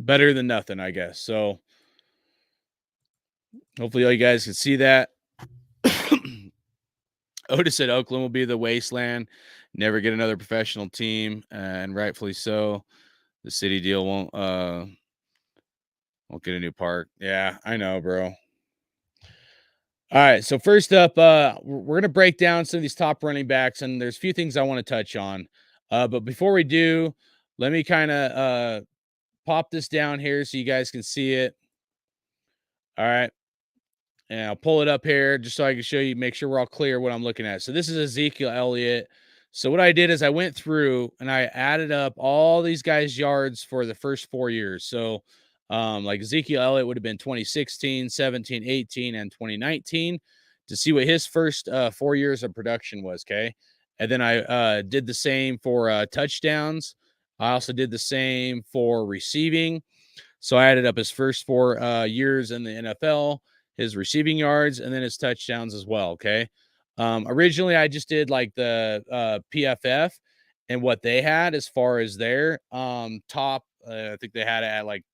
better than nothing, I guess. So hopefully all you guys can see that. Otis said Oakland will be the wasteland, never get another professional team, and rightfully so. The city deal won't get a new park. Yeah, I know, bro. All right, so first up, we're gonna break down some of these top running backs, and there's a few things I want to touch on. But before we do, let me kind of pop this down here so you guys can see it. All right. And I'll pull it up here just so I can show you, make sure we're all clear what I'm looking at. So this is Ezekiel Elliott. So what I did is I went through and I added up all these guys' yards for the first 4 years. So like Ezekiel Elliott would have been 2016, 17, 18, and 2019 to see what his first 4 years of production was. Okay. And then I did the same for touchdowns. I also did the same for receiving. So I added up his first 4 years in the NFL, his receiving yards, and then his touchdowns as well. Okay. Originally, I just did like the PFF and what they had as far as their top. I think they had it at like,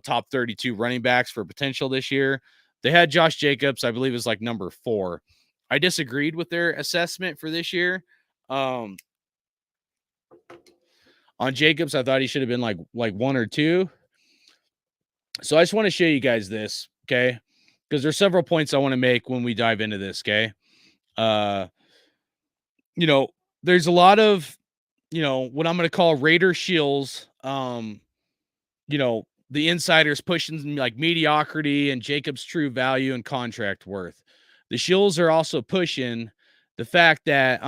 top 32 running backs for potential this year. They had Josh Jacobs, I believe, is like number 4. I disagreed with their assessment for this year. On Jacobs, I thought he should have been like 1 or 2. So I just want to show you guys this, okay? Because there's several points I want to make when we dive into this, okay? Uh, you know, there's a lot of, what I'm going to call Raider shills, the insiders pushing like mediocrity and Jacobs' true value and contract worth. The shills are also pushing the fact that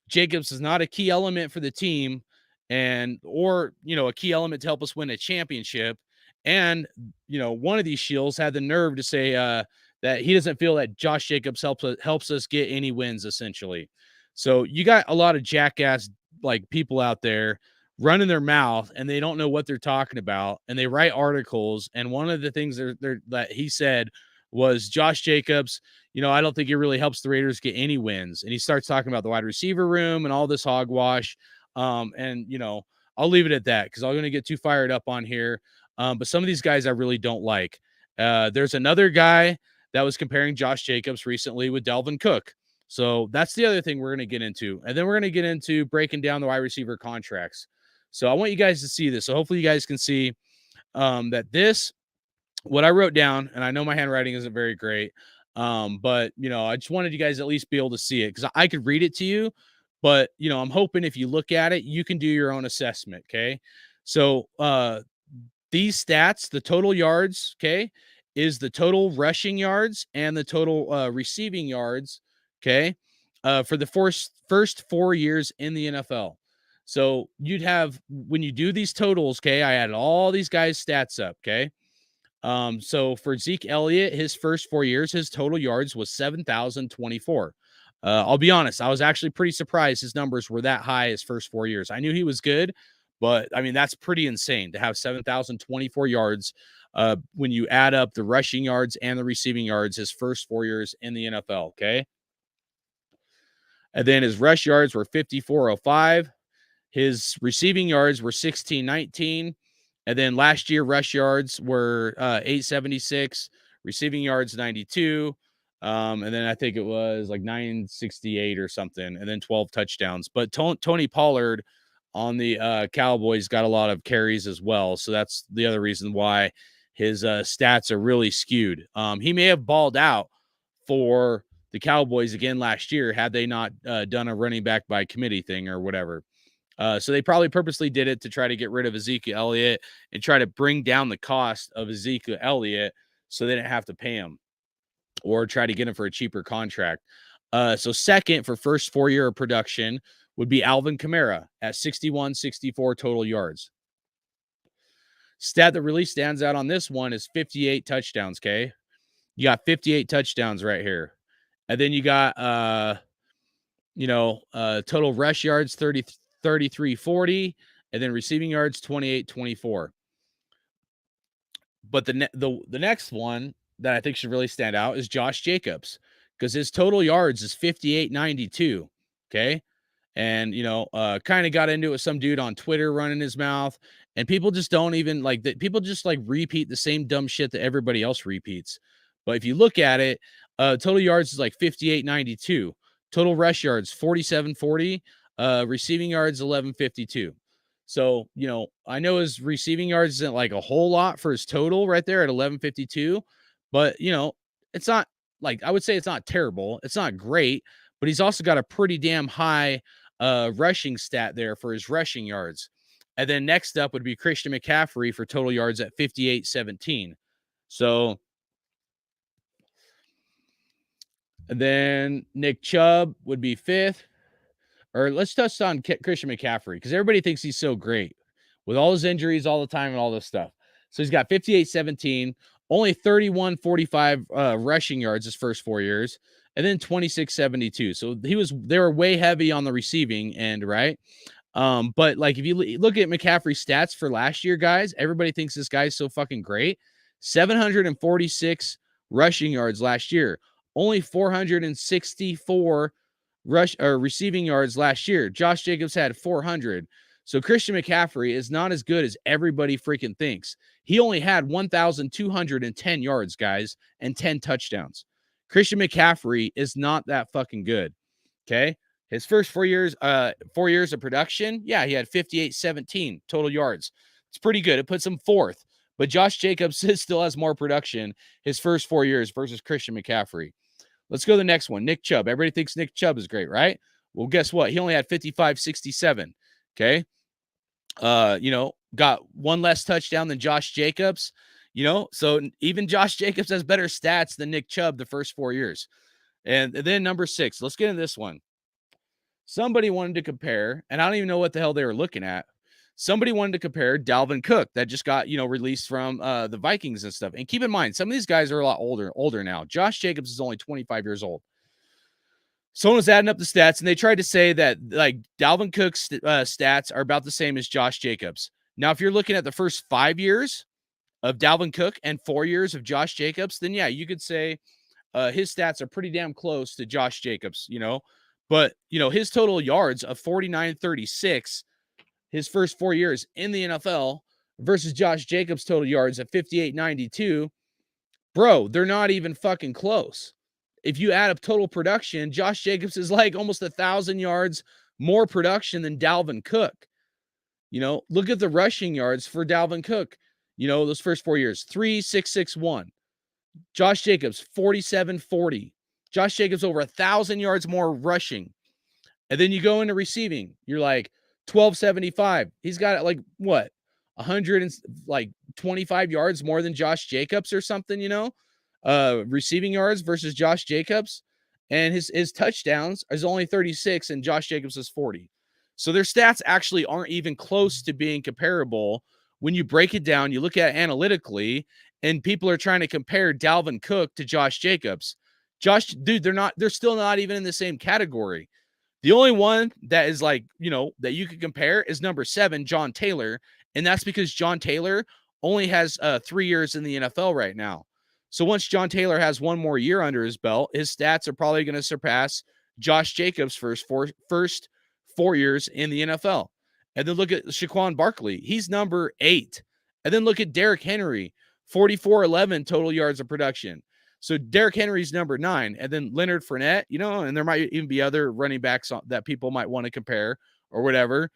Jacobs is not a key element for the team or a key element to help us win a championship. And one of these shills had the nerve to say that he doesn't feel that Josh Jacobs helps us get any wins, essentially. So you got a lot of jackass like people out there running their mouth and they don't know what they're talking about, and they write articles. And one of the things that he said was Josh Jacobs, I don't think it really helps the Raiders get any wins. And he starts talking about the wide receiver room and all this hogwash. I'll leave it at that because I'm going to get too fired up on here. But some of these guys I really don't like. There's another guy that was comparing Josh Jacobs recently with Dalvin Cook. So that's the other thing we're going to get into. And then we're going to get into breaking down the wide receiver contracts. So I want you guys to see this. So hopefully you guys can see that what I wrote down, and I know my handwriting isn't very great, but, I just wanted you guys at least be able to see it because I could read it to you. But, I'm hoping if you look at it, you can do your own assessment. Okay. So these stats, the total yards, okay, is the total rushing yards and the total receiving yards, okay, for the first 4 years in the NFL. So you'd have, when you do these totals, okay, I added all these guys' stats up, okay. So for Zeke Elliott, his first 4 years, his total yards was 7,024. I'll be honest, I was actually pretty surprised his numbers were that high his first 4 years. I knew he was good, but I mean, that's pretty insane to have 7,024 yards when you add up the rushing yards and the receiving yards his first 4 years in the NFL, okay? And then his rush yards were 5,405. His receiving yards were 1,619. And then last year, rush yards were 876, receiving yards 92. And then I think it was like 968 or something, and then 12 touchdowns. But Tony Pollard on the Cowboys got a lot of carries as well. So that's the other reason why his stats are really skewed. He may have balled out for the Cowboys again last year had they not done a running back by committee thing or whatever. So they probably purposely did it to try to get rid of Ezekiel Elliott and try to bring down the cost of Ezekiel Elliott so they didn't have to pay him or try to get him for a cheaper contract. So second for first 4 year of production would be Alvin Kamara at 61-64 total yards. Stat that really stands out on this one is 58 touchdowns, okay? You got 58 touchdowns right here. And then you got, total rush yards, 33-40, and then receiving yards, 28-24. But the next one that I think should really stand out is Josh Jacobs because his total yards is 58-92, okay? And, kind of got into it with some dude on Twitter running his mouth, and people just don't even like that. People just like repeat the same dumb shit that everybody else repeats. But if you look at it, total yards is like 58-92, total rush yards 47-40, receiving yards 11-52. So, I know his receiving yards isn't like a whole lot for his total right there at 11-52, but it's not like, I would say it's not terrible. It's not great, but he's also got a pretty damn high rushing stat there for his rushing yards. And then next up would be Christian McCaffrey for total yards at 58-17. So, and then Nick Chubb would be fifth. Or let's touch on Christian McCaffrey because everybody thinks he's so great with all his injuries all the time and all this stuff. So he's got 58-17, only 31-45 rushing yards his first 4 years, and then 26-72. So they were way heavy on the receiving end, right? But like if you look at McCaffrey's stats for last year, guys, everybody thinks this guy's so fucking great. 746 rushing yards last year, only 464 receiving yards last year. Josh Jacobs had 400. So Christian McCaffrey is not as good as everybody freaking thinks. He only had 1,210 yards, guys, and 10 touchdowns. Christian McCaffrey is not that fucking good. Okay. His first 4 years of production, yeah, he had 58-17 total yards. It's pretty good. It puts him fourth. But Josh Jacobs still has more production his first 4 years versus Christian McCaffrey. Let's go to the next one. Nick Chubb. Everybody thinks Nick Chubb is great, right? Well, guess what? He only had 55-67. Okay. Got one less touchdown than Josh Jacobs. So even Josh Jacobs has better stats than Nick Chubb the first 4 years. And then number 6, let's get into this one. Somebody wanted to compare, and I don't even know what the hell they were looking at. Somebody wanted to compare Dalvin Cook that just got, released from the Vikings and stuff. And keep in mind, some of these guys are a lot older now. Josh Jacobs is only 25 years old. Someone was adding up the stats, and they tried to say that like Dalvin Cook's stats are about the same as Josh Jacobs. Now, if you're looking at the first 5 years of Dalvin Cook and 4 years of Josh Jacobs, then yeah, you could say his stats are pretty damn close to Josh Jacobs, But, his total yards of 49-36 his first 4 years in the NFL versus Josh Jacobs' total yards at 58-92, bro, they're not even fucking close. If you add up total production, Josh Jacobs is like almost 1,000 yards more production than Dalvin Cook. Look at the rushing yards for Dalvin Cook. Those first 4 years, 3,661. Josh Jacobs, 47-40. Josh Jacobs over 1,000 yards more rushing. And then you go into receiving. You're like 1,275. He's got like what? 125 yards more than Josh Jacobs or something, receiving yards versus Josh Jacobs. And his touchdowns is only 36 and Josh Jacobs is 40. So their stats actually aren't even close to being comparable. When you break it down, you look at it analytically, and people are trying to compare Dalvin Cook to Josh Jacobs. They're still not even in the same category. The only one that is like, that you could compare is number 7, John Taylor. And that's because John Taylor only has 3 years in the NFL right now. So once John Taylor has one more year under his belt, his stats are probably going to surpass Josh Jacobs' first 4 years in the NFL. And then look at Saquon Barkley. He's number 8. And then look at Derrick Henry, 44-11 total yards of production. So Derrick Henry's number 9. And then Leonard Fournette, and there might even be other running backs that people might want to compare or whatever.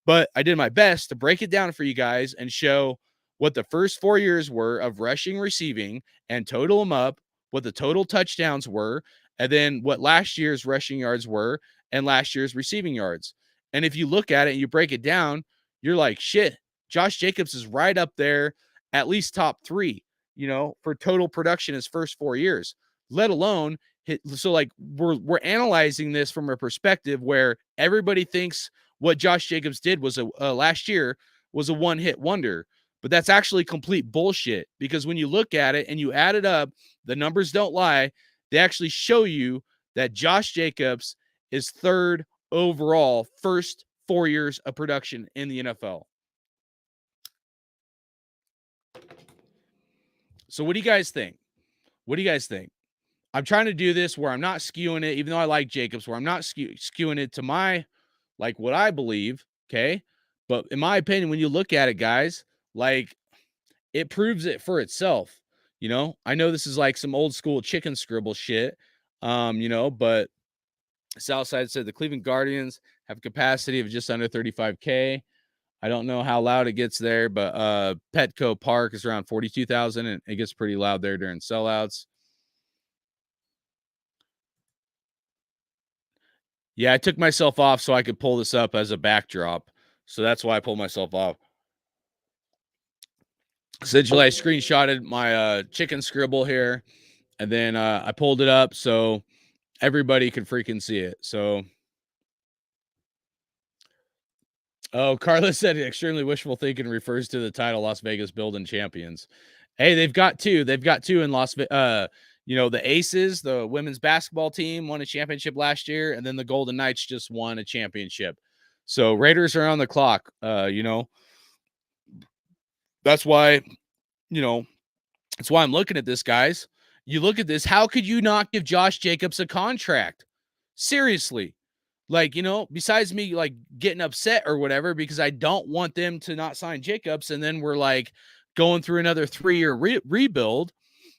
But I did my best to break it down for you guys and show what the first 4 years were of rushing, receiving, and total them up, what the total touchdowns were, and then what last year's rushing yards were and last year's receiving yards. And if you look at it and you break it down, you're like, shit, Josh Jacobs is right up there, at least top 3, for total production his first 4 years, let alone so like we're analyzing this from a perspective where everybody thinks what Josh Jacobs did was last year was a one-hit wonder. But that's actually complete bullshit, because when you look at it and you add it up, the numbers don't lie. They actually show you that Josh Jacobs is 3rd overall, first 4 years of production in the NFL. So what do you guys think? I'm trying to do this where I'm not skewing it, even though I like Jacobs, where I'm not skewing it to my, like what I believe, okay? But in my opinion, when you look at it, guys, like it proves it for itself. I know this is like some old school chicken scribble shit, but Southside said the Cleveland Guardians have a capacity of just under 35K. I don't know how loud it gets there, but Petco Park is around 42,000, and it gets pretty loud there during sellouts. Yeah, I took myself off so I could pull this up as a backdrop. So that's why I pulled myself off. Essentially, I screenshotted my chicken scribble here, and then I pulled it up so everybody could freaking see it. So, Carlos said extremely wishful thinking refers to the title Las Vegas Building Champions. Hey, they've got 2. They've got 2 in Las Vegas. The Aces, the women's basketball team, won a championship last year, and then the Golden Knights just won a championship. So Raiders are on the clock. That's why, that's why I'm looking at this, guys. You look at this. How could you not give Josh Jacobs a contract? Seriously. Like, besides me like getting upset or whatever, because I don't want them to not sign Jacobs. And then we're like going through another 3-year rebuild.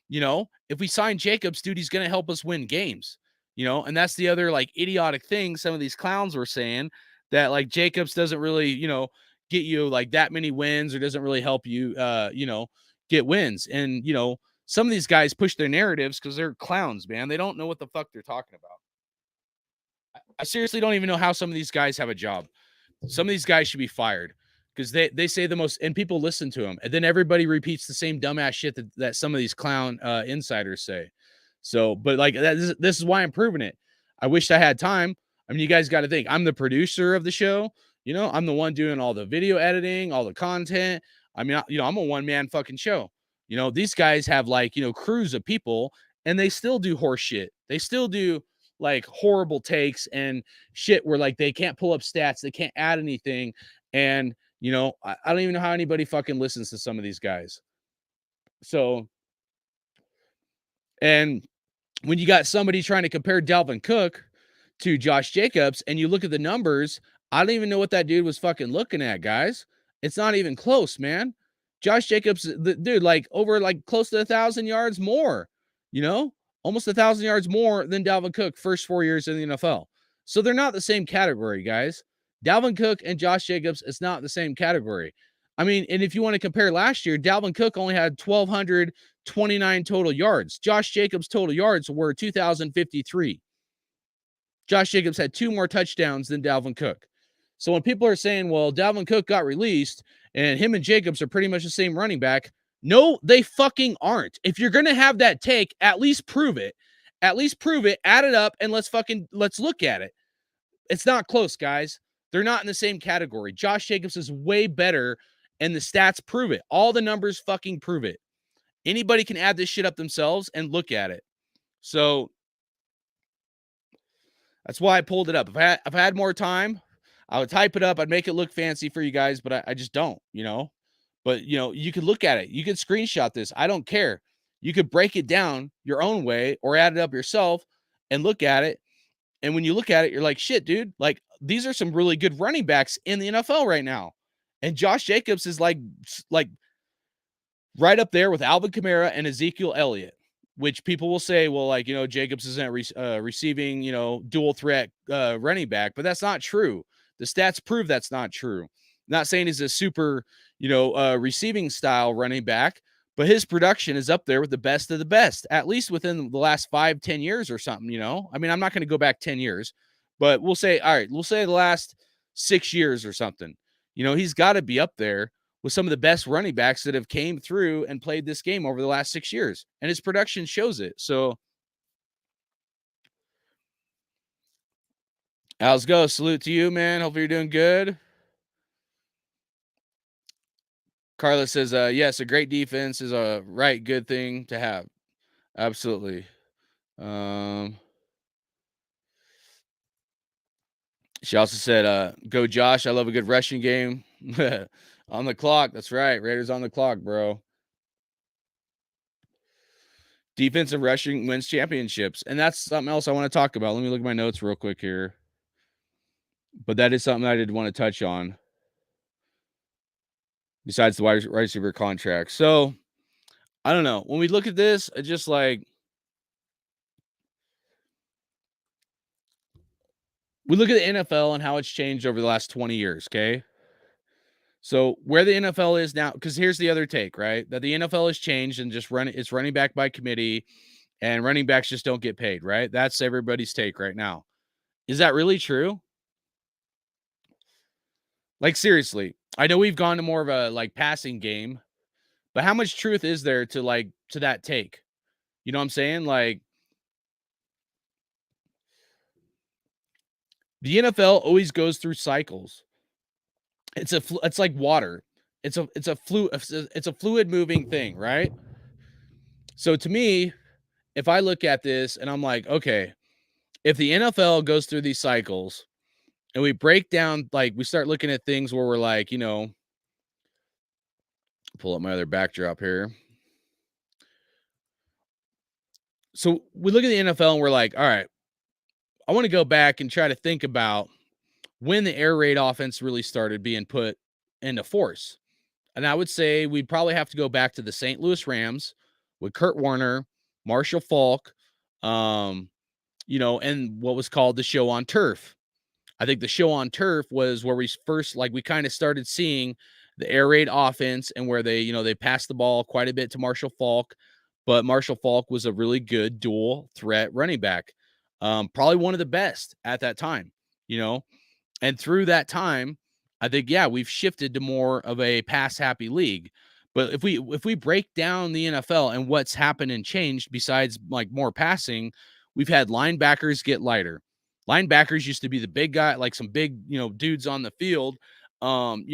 If we sign Jacobs, dude, he's going to help us win games. And that's the other like idiotic thing some of these clowns were saying, that like Jacobs doesn't really, get you like that many wins, or doesn't really help you, get wins. And, some of these guys push their narratives because they're clowns, man. They don't know what the fuck they're talking about. I seriously don't even know how some of these guys have a job. Some of these guys should be fired because they say the most, and people listen to them, and then everybody repeats the same dumbass shit that some of these clown insiders say. So, but like this is why I'm proving it. I wish I had time. I mean, you guys got to think I'm the producer of the show. I'm the one doing all the video editing, all the content. I mean, I'm a one man fucking show. These guys have like crews of people, and they still do horse shit. They still do like horrible takes and shit where like they can't pull up stats, they can't add anything. And I don't even know how anybody fucking listens to some of these guys. So, and when you got somebody trying to compare Dalvin Cook to Josh Jacobs, and you look at the numbers, I don't even know what that dude was fucking looking at, guys. It's not even close, man. Josh Jacobs, the dude, like over like close to 1,000 yards more, almost 1,000 yards more than Dalvin Cook first 4 years in the NFL. So they're not the same category, guys. Dalvin Cook and Josh Jacobs, it's not the same category. I mean, and if you want to compare last year, Dalvin Cook only had 1,229 total yards. Josh Jacobs' total yards were 2,053. Josh Jacobs had 2 more touchdowns than Dalvin Cook. So when people are saying, well, Dalvin Cook got released and him and Jacobs are pretty much the same running back, no, they fucking aren't. If you're going to have that take, at least prove it. At least prove it, add it up, and let's look at it. It's not close, guys. They're not in the same category. Josh Jacobs is way better, and the stats prove it. All the numbers fucking prove it. Anybody can add this shit up themselves and look at it. So that's why I pulled it up. If I had more time, I would type it up. I'd make it look fancy for you guys, but I just don't, But, you could look at it. You could screenshot this. I don't care. You could break it down your own way or add it up yourself and look at it. And when you look at it, you're like, shit, dude, like these are some really good running backs in the NFL right now. And Josh Jacobs is like right up there with Alvin Kamara and Ezekiel Elliott, which people will say, well, like, Jacobs isn't receiving, dual threat running back, but that's not true. The stats prove that's not true. Not saying he's a super, receiving style running back, but his production is up there with the best of the best, at least within the last 5-10 years or something, I mean, I'm not going to go back 10 years, but we'll say the last 6 years or something. He's got to be up there with some of the best running backs that have came through and played this game over the last 6 years, and his production shows it. So how's it go? Salute to you, man. Hopefully you're doing good. Carla says, yes, a great defense is a good thing to have. Absolutely. She also said, go Josh. I love a good rushing game. On the clock. That's right. Raiders on the clock, bro. Defensive rushing wins championships. And that's something else I want to talk about. Let me look at my notes real quick here. But that is something I did want to touch on. Besides the wide receiver contract. So, I don't know. When we look at this, it's just like, we look at the NFL and how it's changed over the last 20 years, okay? So where the NFL is now, because here's the other take, right? That the NFL has changed and just it's running back by committee, and running backs just don't get paid, right? That's everybody's take right now. Is that really true? Like, seriously, I know we've gone to more of a like passing game, but how much truth is there to that take? You know what I'm saying? Like, the NFL always goes through cycles. It's like water. It's a fluid moving thing, right? So to me, if I look at this and I'm like, okay, if the NFL goes through these cycles and we break down, like we start looking at things where we're like, pull up my other backdrop here. So we look at the NFL and we're like, all right, I want to go back and try to think about when the air raid offense really started being put into force. And I would say we'd probably have to go back to the St. Louis Rams with Kurt Warner, Marshall Faulk, and what was called the show on turf. I think the show on turf was where we first, we kind of started seeing the air raid offense, and where they passed the ball quite a bit to Marshall Faulk, but Marshall Faulk was a really good dual threat running back. Probably one of the best at that time, you know, and through that time, I think, yeah, we've shifted to more of a pass happy league. But if we break down the NFL and what's happened and changed besides more passing, we've had linebackers get lighter. Linebackers used to be the big guy, like some big, dudes on the field, and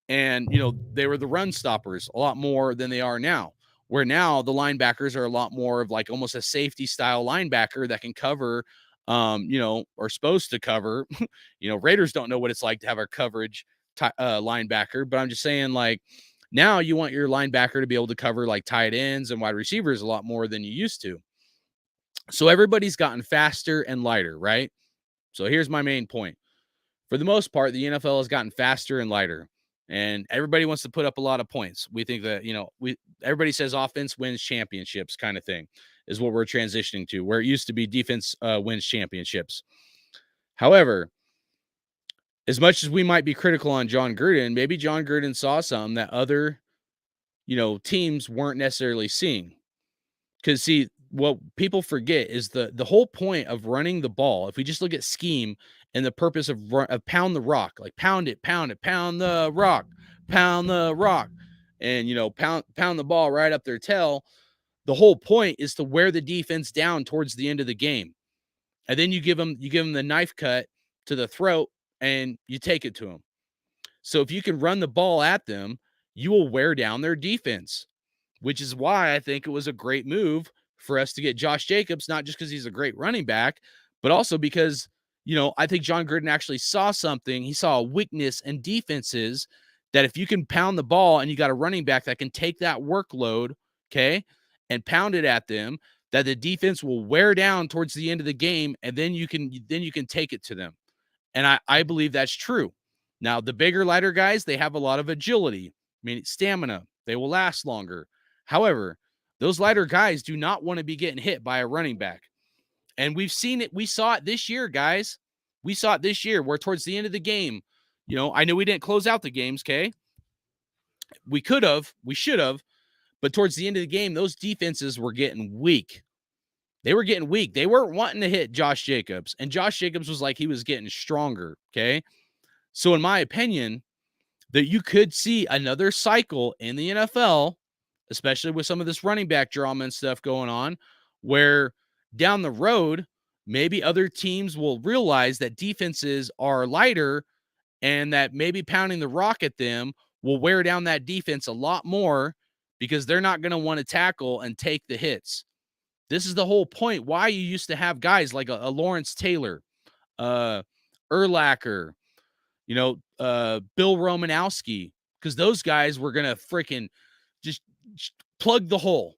they were the run stoppers a lot more than they are now. Where now the linebackers are a lot more of almost a safety style linebacker that can cover, or supposed to cover. Raiders don't know what it's like to have a coverage linebacker, but I'm just saying, now you want your linebacker to be able to cover tight ends and wide receivers a lot more than you used to. So everybody's gotten faster and lighter, right? So here's my main point. For the most part, the NFL has gotten faster and lighter, and everybody wants to put up a lot of points. We think that, everybody says offense wins championships kind of thing is what we're transitioning to, where it used to be defense wins championships. However, as much as we might be critical on Jon Gruden, maybe Jon Gruden saw something that other, teams weren't necessarily seeing. Because, see, what people forget is the whole point of running the ball. If we just look at scheme and the purpose of pound the rock, pound it, pound the rock, and pound the ball right up their tail. The whole point is to wear the defense down towards the end of the game, and then you give them the knife cut to the throat, and you take it to them. So if you can run the ball at them, you will wear down their defense, which is why I think it was a great move for us to get Josh Jacobs, not just because he's a great running back, but also because, I think Jon Gruden actually saw something. He saw a weakness in defenses that if you can pound the ball and you got a running back that can take that workload, okay, and pound it at them, that the defense will wear down towards the end of the game, and then you can take it to them. And I believe that's true. Now, the bigger, lighter guys, they have a lot of agility, stamina. They will last longer. However, those lighter guys do not want to be getting hit by a running back. And we've seen it. We saw it this year, guys. We saw it this year where towards the end of the game, I know we didn't close out the games, okay? We could have. We should have. But towards the end of the game, those defenses were getting weak. They were getting weak. They weren't wanting to hit Josh Jacobs. And Josh Jacobs was he was getting stronger, okay? So in my opinion, that you could see another cycle in the NFL, especially with some of this running back drama and stuff going on, where down the road, maybe other teams will realize that defenses are lighter and that maybe pounding the rock at them will wear down that defense a lot more because they're not going to want to tackle and take the hits. This is the whole point why you used to have guys like a Lawrence Taylor, Urlacher, Bill Romanowski, because those guys were going to freaking just plug the hole,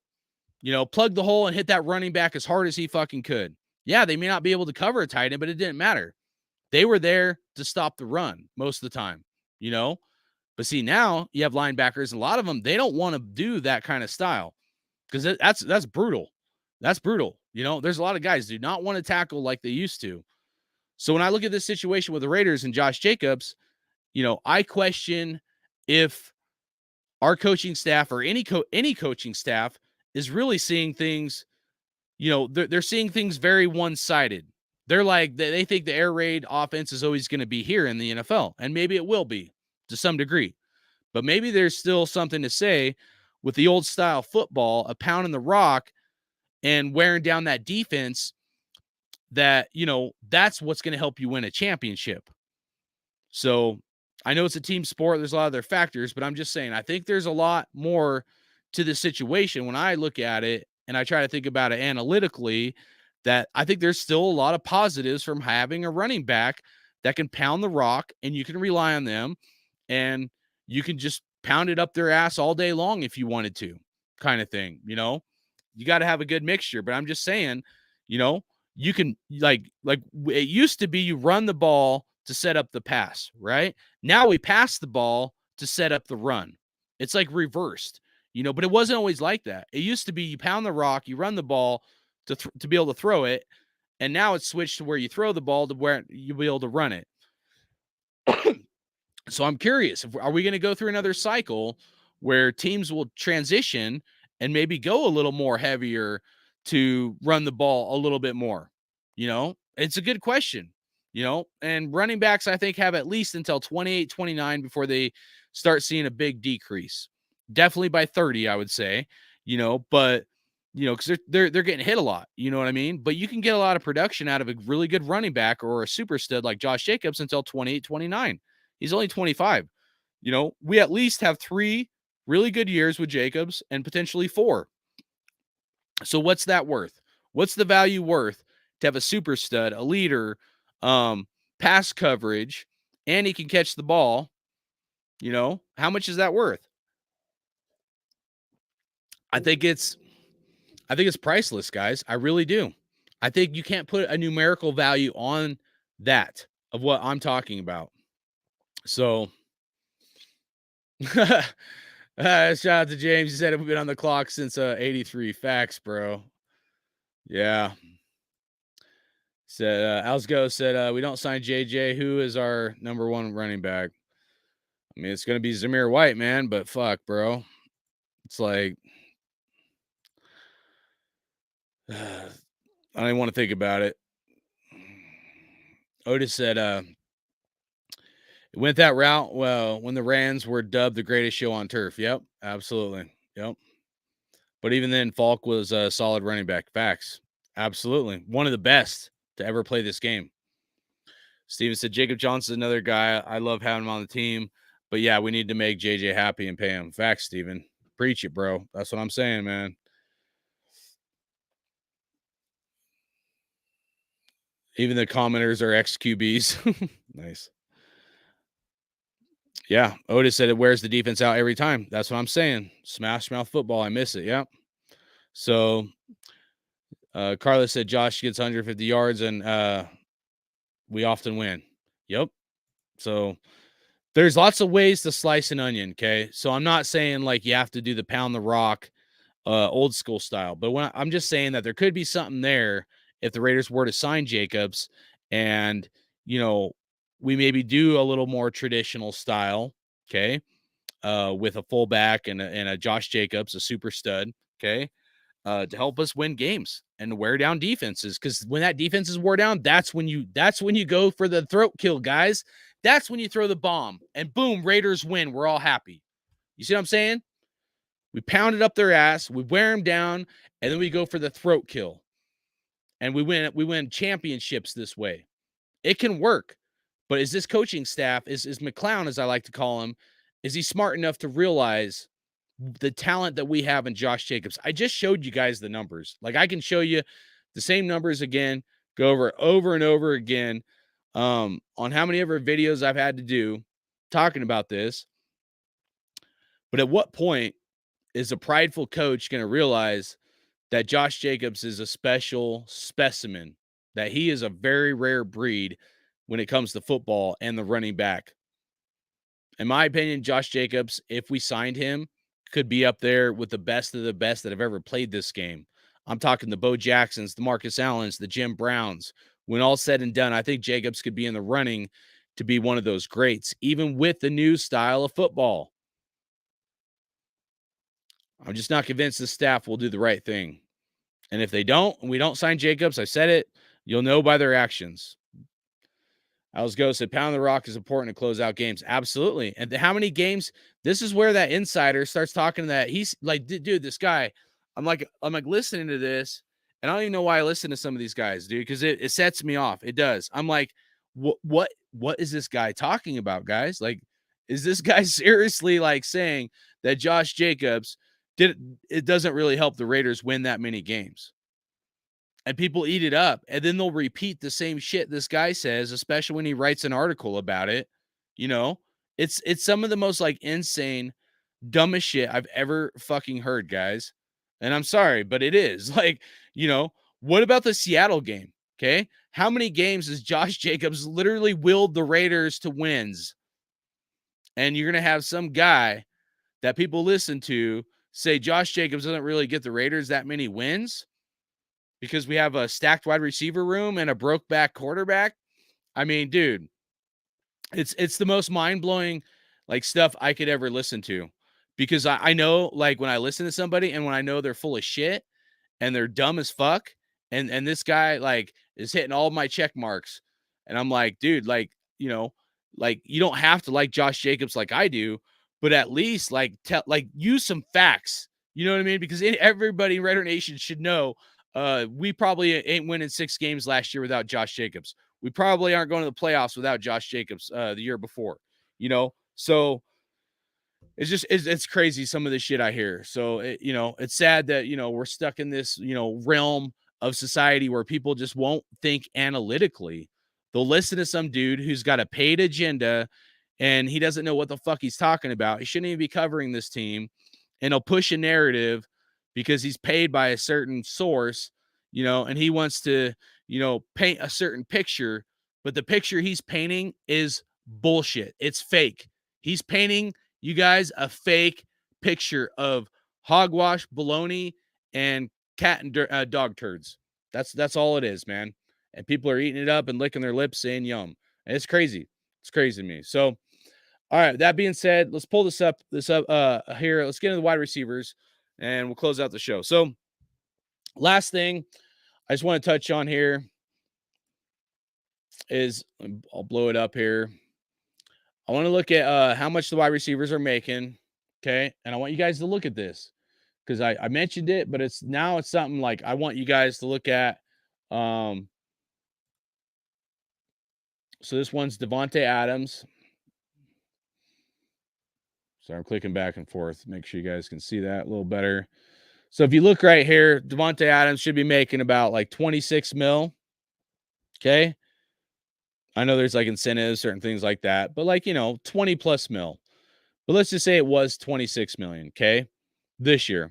and hit that running back as hard as he fucking could. Yeah, they may not be able to cover a tight end, but it didn't matter. They were there to stop the run most of the time, But see, now you have linebackers, and a lot of them, they don't want to do that kind of style because that's brutal. That's brutal. There's a lot of guys do not want to tackle like they used to. So when I look at this situation with the Raiders and Josh Jacobs, I question if our coaching staff or any coaching staff is really seeing things, they're seeing things very one-sided. They're they think the air raid offense is always going to be here in the NFL, and maybe it will be to some degree. But maybe there's still something to say with the old style football, a pound in the rock and wearing down that defense, that, that's what's going to help you win a championship. So I know it's a team sport. There's a lot of other factors, but I'm just saying, I think there's a lot more to the situation when I look at it and I try to think about it analytically, that I think there's still a lot of positives from having a running back that can pound the rock and you can rely on them and you can just pound it up their ass all day long if you wanted to, kind of thing. You got to have a good mixture, but I'm just saying, you can like it used to be you run the ball to set up the pass, right? Now we pass the ball to set up the run. It's reversed, but it wasn't always like that. It used to be you pound the rock, you run the ball to be able to throw it, And now it's switched to where you throw the ball to where you'll be able to run it. So I'm curious, are we going to go through another cycle where teams will transition and maybe go a little more heavier to run the ball a little bit more? It's a good question, and running backs, I think, have at least until 28, 29 before they start seeing a big decrease. Definitely by 30, I would say, but because they're getting hit a lot, you know what I mean? But you can get a lot of production out of a really good running back or a super stud like Josh Jacobs until 28, 29. He's only 25. We at least have 3 really good years with Jacobs and potentially 4. So what's that worth? What's the value worth to have a super stud, a leader, pass coverage, and he can catch the ball? How much is that worth? I think it's priceless, guys. I really do. I think you can't put a numerical value on that of what I'm talking about. So shout out to James. He said we've been on the clock since 83. Facts, bro. Yeah. Said Alsgo said we don't sign JJ. Who is our number 1 running back? I mean, it's gonna be Zamir White, man, but fuck, bro. It's like I don't even want to think about it. Otis said it went that route well when the Rams were dubbed the greatest show on turf. Yep, absolutely. Yep. But even then, Falk was a solid running back. Facts. Absolutely. One of the best to ever play this game. Steven said Jacob Johnson's another guy. I love having him on the team. But yeah, we need to make JJ happy and pay him. Facts, Steven. Preach it, bro. That's what I'm saying, man. Even the commenters are ex-QBs. Nice. Yeah, Otis said it wears the defense out every time. That's what I'm saying. Smash mouth football. I miss it. Yeah. So Carlos said Josh gets 150 yards and we often win. Yep. So there's lots of ways to slice an onion. Okay. So I'm not saying like you have to do the pound the rock old school style, but I'm just saying that there could be something there if the Raiders were to sign Jacobs and, we maybe do a little more traditional style. Okay. With a fullback and a Josh Jacobs, a super stud. Okay. To help us win games and to wear down defenses. Because when that defense is wore down, that's when you go for the throat kill, guys. That's when you throw the bomb and boom, Raiders win. We're all happy. You see what I'm saying? We pound it up their ass, we wear them down, and then we go for the throat kill. And we win championships this way. It can work. But is this coaching staff, is McClown, as I like to call him, is he smart enough to realize the talent that we have in Josh Jacobs? I just showed you guys the numbers. Like I can show you the same numbers again, go over and over again on how many ever videos I've had to do talking about this. But at what point is a prideful coach going to realize that Josh Jacobs is a special specimen, that he is a very rare breed when it comes to football and the running back? In my opinion, Josh Jacobs, if we signed him, could be up there with the best of the best that have ever played this game. I'm talking the Bo Jacksons, the Marcus Allens, the Jim Browns. When all said and done, I think Jacobs could be in the running to be one of those greats, even with the new style of football. I'm just not convinced the staff will do the right thing. And if they don't, and we don't sign Jacobs, I said it, you'll know by their actions. Alsgo said, pound the rock is important to close out games. Absolutely. And how many games? This is where that insider starts talking that he's like, dude, this guy, I'm like listening to this, and I don't even know why I listen to some of these guys, dude, because it sets me off. It does. I'm like, what is this guy talking about, guys? Like, is this guy seriously like saying that Josh Jacobs it doesn't really help the Raiders win that many games? And people eat it up, and then they'll repeat the same shit this guy says, especially when he writes an article about it. It's some of the most like insane, dumbest shit I've ever fucking heard, guys. And I'm sorry, but it is like, what about the Seattle game? Okay. How many games has Josh Jacobs literally willed the Raiders to wins? And you're going to have some guy that people listen to say Josh Jacobs doesn't really get the Raiders that many wins. because we have a stacked wide receiver room and a broke back quarterback. I mean, dude, it's the most mind-blowing like stuff I could ever listen to, because I know, like, when I listen to somebody and when I know they're full of shit and they're dumb as fuck, and this guy like is hitting all my check marks, and I'm like, dude, like, you know, like, you don't have to like Josh Jacobs like I do, but at least like use some facts. You know what I mean? Because everybody in Raider Nation should know we probably ain't winning 6 games last year without Josh Jacobs. We probably aren't going to the playoffs without Josh Jacobs the year before, you know? So it's just, it's crazy some of the shit I hear. So, it's sad that, we're stuck in this, realm of society where people just won't think analytically. They'll listen to some dude who's got a paid agenda and he doesn't know what the fuck he's talking about. He shouldn't even be covering this team, and he'll push a narrative because he's paid by a certain source, and he wants to, paint a certain picture, but the picture he's painting is bullshit. It's fake. He's painting you guys a fake picture of hogwash, baloney, and cat and dog turds. That's all it is, man. And people are eating it up and licking their lips, saying yum. And it's crazy. It's crazy to me. So, all right. That being said, let's pull this up. Here. Let's get into the wide receivers, and we'll close out the show. So, last thing I just want to touch on here is, I'll blow it up here. I want to look at how much the wide receivers are making. Okay. And I want you guys to look at this because I mentioned it, but it's something like I want you guys to look at. So this one's Davante Adams. So I'm clicking back and forth. Make sure you guys can see that a little better. So if you look right here, Davante Adams should be making about like 26 mil. Okay. I know there's like incentives, certain things like that, but like, 20 plus mil. But let's just say it was 26 million. Okay. This year.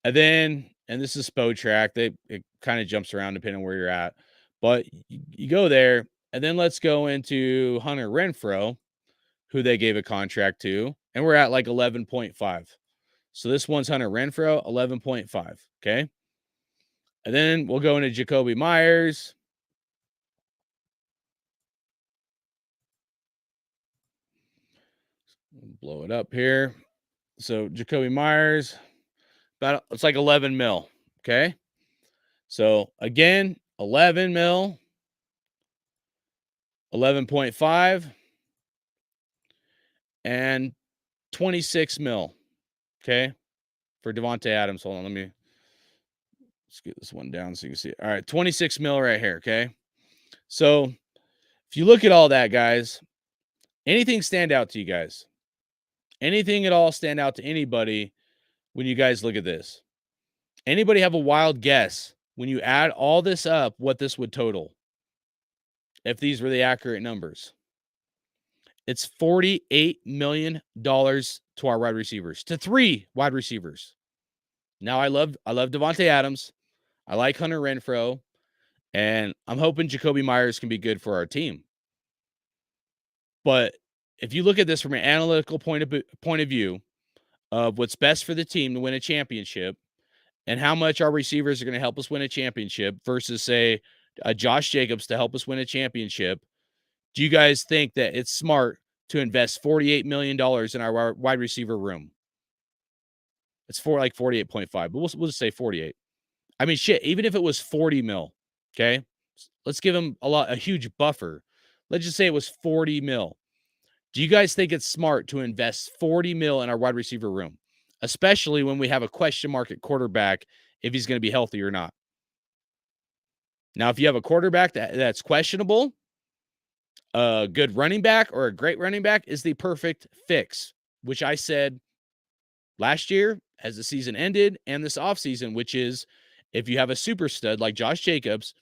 And then, and this is Spotrac. It kind of jumps around depending on where you're at. But you go there, and then let's go into Hunter Renfrow, who they gave a contract to, and we're at like 11.5. So this one's Hunter Renfrow, 11.5. Okay. And then we'll go into Jakobi Meyers. Blow it up here. So Jakobi Meyers, it's like 11 mil. Okay. So again, 11 mil, 11.5, and 26 mil. Okay. For Davante Adams. Hold on. Let's get this one down so you can see it. All right. 26 mil right here. Okay. So if you look at all that, guys, anything stand out to you guys? Anything at all stand out to anybody when you guys look at this? Anybody have a wild guess when you add all this up, what this would total if these were the accurate numbers? It's $48 million to our wide receivers, to 3 wide receivers. Now, I love Davante Adams. I like Hunter Renfrow, and I'm hoping Jakobi Meyers can be good for our team. But if you look at this from an analytical point of view of what's best for the team to win a championship and how much our receivers are going to help us win a championship versus, say, Josh Jacobs to help us win a championship, do you guys think that it's smart to invest $48 million in our wide receiver room? It's for like 48.5, but we'll just say 48. I mean, shit, even if it was 40 mil, okay, let's give him a huge buffer. Let's just say it was 40 mil. Do you guys think it's smart to invest 40 mil in our wide receiver room, especially when we have a question mark at quarterback if he's going to be healthy or not? Now, if you have a quarterback that's questionable, a good running back or a great running back is the perfect fix, which I said last year as the season ended and this offseason, which is if you have a super stud like Josh Jacobs,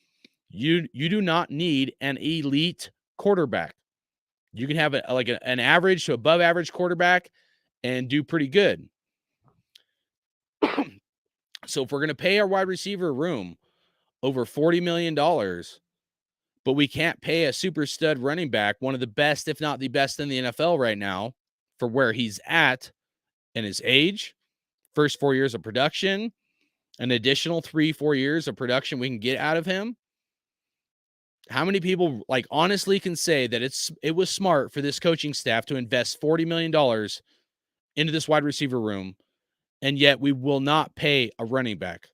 you do not need an elite quarterback. You can have an average to above average quarterback and do pretty good. So if we're going to pay our wide receiver room over $40 million, but we can't pay a super stud running back, one of the best, if not the best in the NFL right now, for where he's at and his age, first 4 years of production, an additional 3-4 years of production we can get out of him, how many people like honestly can say that it was smart for this coaching staff to invest $40 million into this wide receiver room, and yet we will not pay a running back?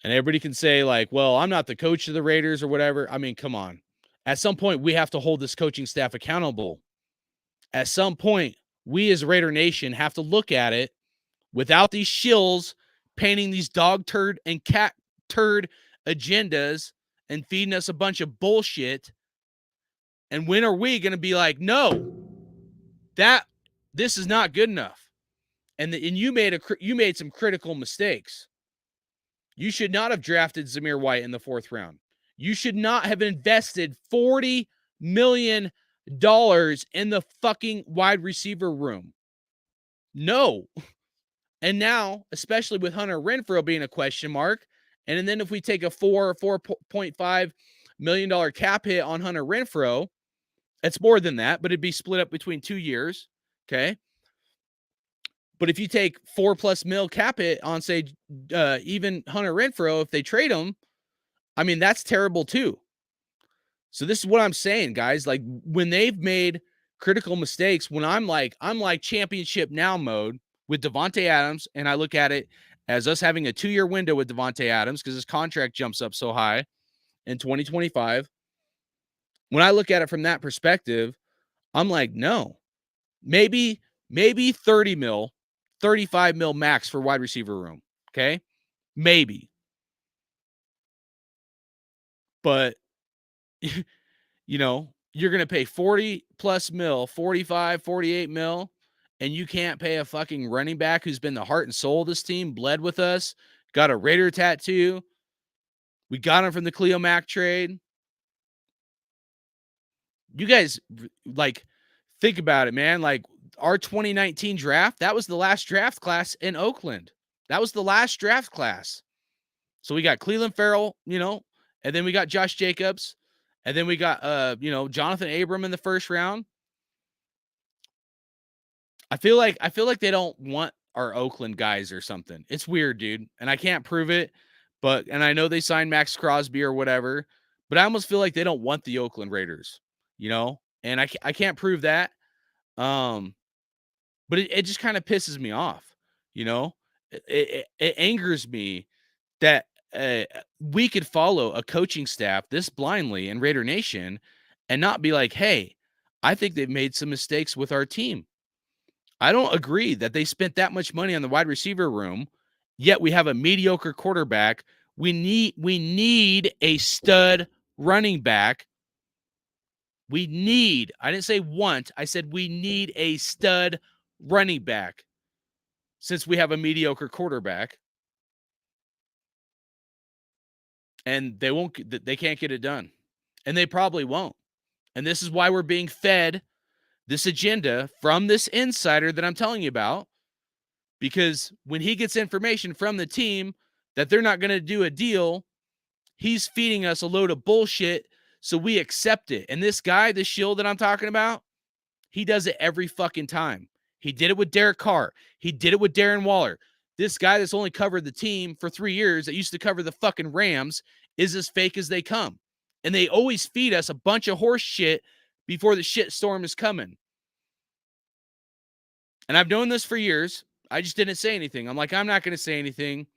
And everybody can say like, well, I'm not the coach of the Raiders or whatever. I mean, come on. At some point, we have to hold this coaching staff accountable. At some point, we as Raider Nation have to look at it without these shills painting these dog turd and cat turd agendas and feeding us a bunch of bullshit. And when are we going to be like, no, this is not good enough? And you made some critical mistakes. You should not have drafted Zamir White in the 4th round. You should not have invested $40 million in the fucking wide receiver room. No. And now, especially with Hunter Renfrow being a question mark, and then if we take a $4.5 million cap hit on Hunter Renfrow, it's more than that, but it'd be split up between 2 years. Okay. But if you take $4+ million cap hit on, say, even Hunter Renfrow, if they trade him, I mean, that's terrible too. So this is what I'm saying, guys. Like, when they've made critical mistakes, when I'm like championship now mode with Davante Adams, and I look at it as us having a 2-year window with Davante Adams because his contract jumps up so high in 2025. When I look at it from that perspective, I'm like, no, maybe 30 mil, 35 mil max for wide receiver room. Okay. Maybe. But, you know, you're going to pay 40+ mil, 45, 48 mil, and you can't pay a fucking running back who's been the heart and soul of this team, bled with us, got a Raider tattoo. We got him from the Khalil Mack trade. You guys, like, think about it, man. Like, our 2019 draft, that was the last draft class in Oakland. That was the last draft class. So we got Cleveland Farrell, and then we got Josh Jacobs, and then we got Jonathan Abram in the 1st round. I feel like they don't want our Oakland guys or something. It's weird, dude, and I can't prove it, and I know they signed Max Crosby or whatever, but I almost feel like they don't want the Oakland Raiders, and I can't prove that. But it just kind of pisses me off, It angers me that we could follow a coaching staff this blindly in Raider Nation and not be like, hey, I think they've made some mistakes with our team. I don't agree that they spent that much money on the wide receiver room, yet we have a mediocre quarterback. We need a stud running back. I didn't say want, I said we need a stud running back since we have a mediocre quarterback. And they can't get it done. And they probably won't. And this is why we're being fed this agenda from this insider that I'm telling you about. Because when he gets information from the team that they're not going to do a deal, he's feeding us a load of bullshit, so we accept it. And this guy, this shield that I'm talking about, he does it every fucking time. He did it with Derek Carr. He did it with Darren Waller. This guy that's only covered the team for 3 years that used to cover the fucking Rams is as fake as they come. And they always feed us a bunch of horse shit before the shit storm is coming. And I've known this for years. I just didn't say anything. I'm like, I'm not going to say anything.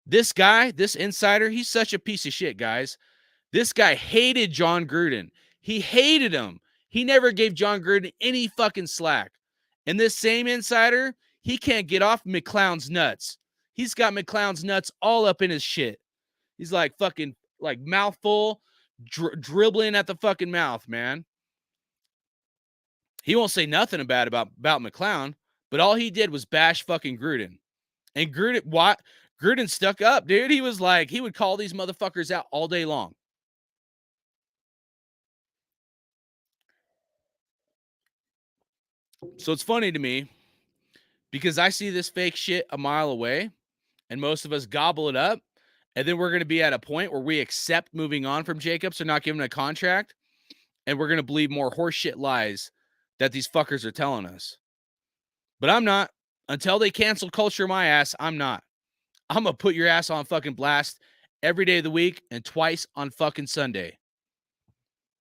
This guy, this insider, he's such a piece of shit, guys. This guy hated John Gruden. He hated him. He never gave John Gruden any fucking slack. And this same insider, he can't get off McClown's nuts. He's got McClown's nuts all up in his shit. He's like fucking like mouthful, dribbling at the fucking mouth, man. He won't say nothing about McClown, but all he did was bash fucking Gruden. And Gruden stuck up, dude. He was like, he would call these motherfuckers out all day long. So it's funny to me because I see this fake shit a mile away and most of us gobble it up. And then we're going to be at a point where we accept moving on from Jacobs or not giving a contract. And we're going to believe more horseshit lies that these fuckers are telling us. But I'm not. until they cancel culture my ass, I'm not. I'm going to put your ass on fucking blast every day of the week and twice on fucking Sunday.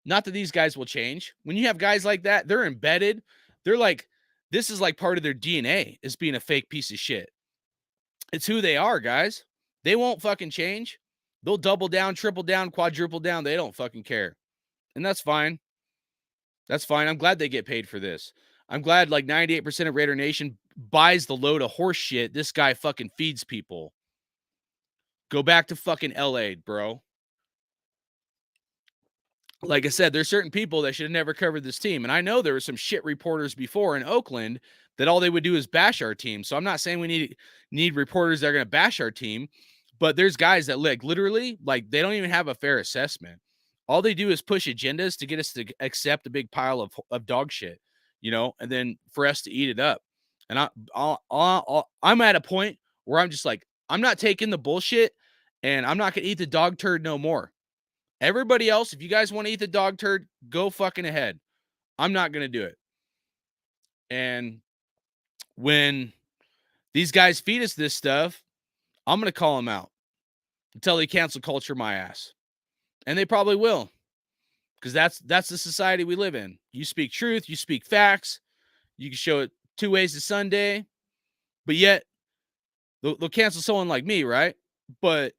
Not that these guys will change. When you have guys like that, they're embedded. They're like, this is like part of their DNA is being a fake piece of shit. It's who they are, guys. They won't fucking change. They'll double down, triple down, quadruple down. They don't fucking care. And that's fine. That's fine. I'm glad they get paid for this. I'm glad like 98% of Raider Nation buys the load of horse shit this guy fucking feeds people. Go back to fucking LA, bro. Like I said, there's certain people that should have never covered this team. And I know there were some shit reporters before in Oakland that all they would do is bash our team. So I'm not saying we need reporters that are going to bash our team, but there's guys that like literally like they don't even have a fair assessment. All they do is push agendas to get us to accept a big pile of dog shit, you know, and then for us to eat it up. And I'm at a point where I'm just like, I'm not taking the bullshit and I'm not going to eat the dog turd no more. Everybody else, if you guys want to eat the dog turd, go fucking ahead. I'm not going to do it. And when these guys feed us this stuff, I'm going to call them out until they cancel culture my ass. And they probably will. Because that's the society we live in. You speak truth, you speak facts. You can show it 2 ways to Sunday. But yet, they'll cancel someone like me, right? But,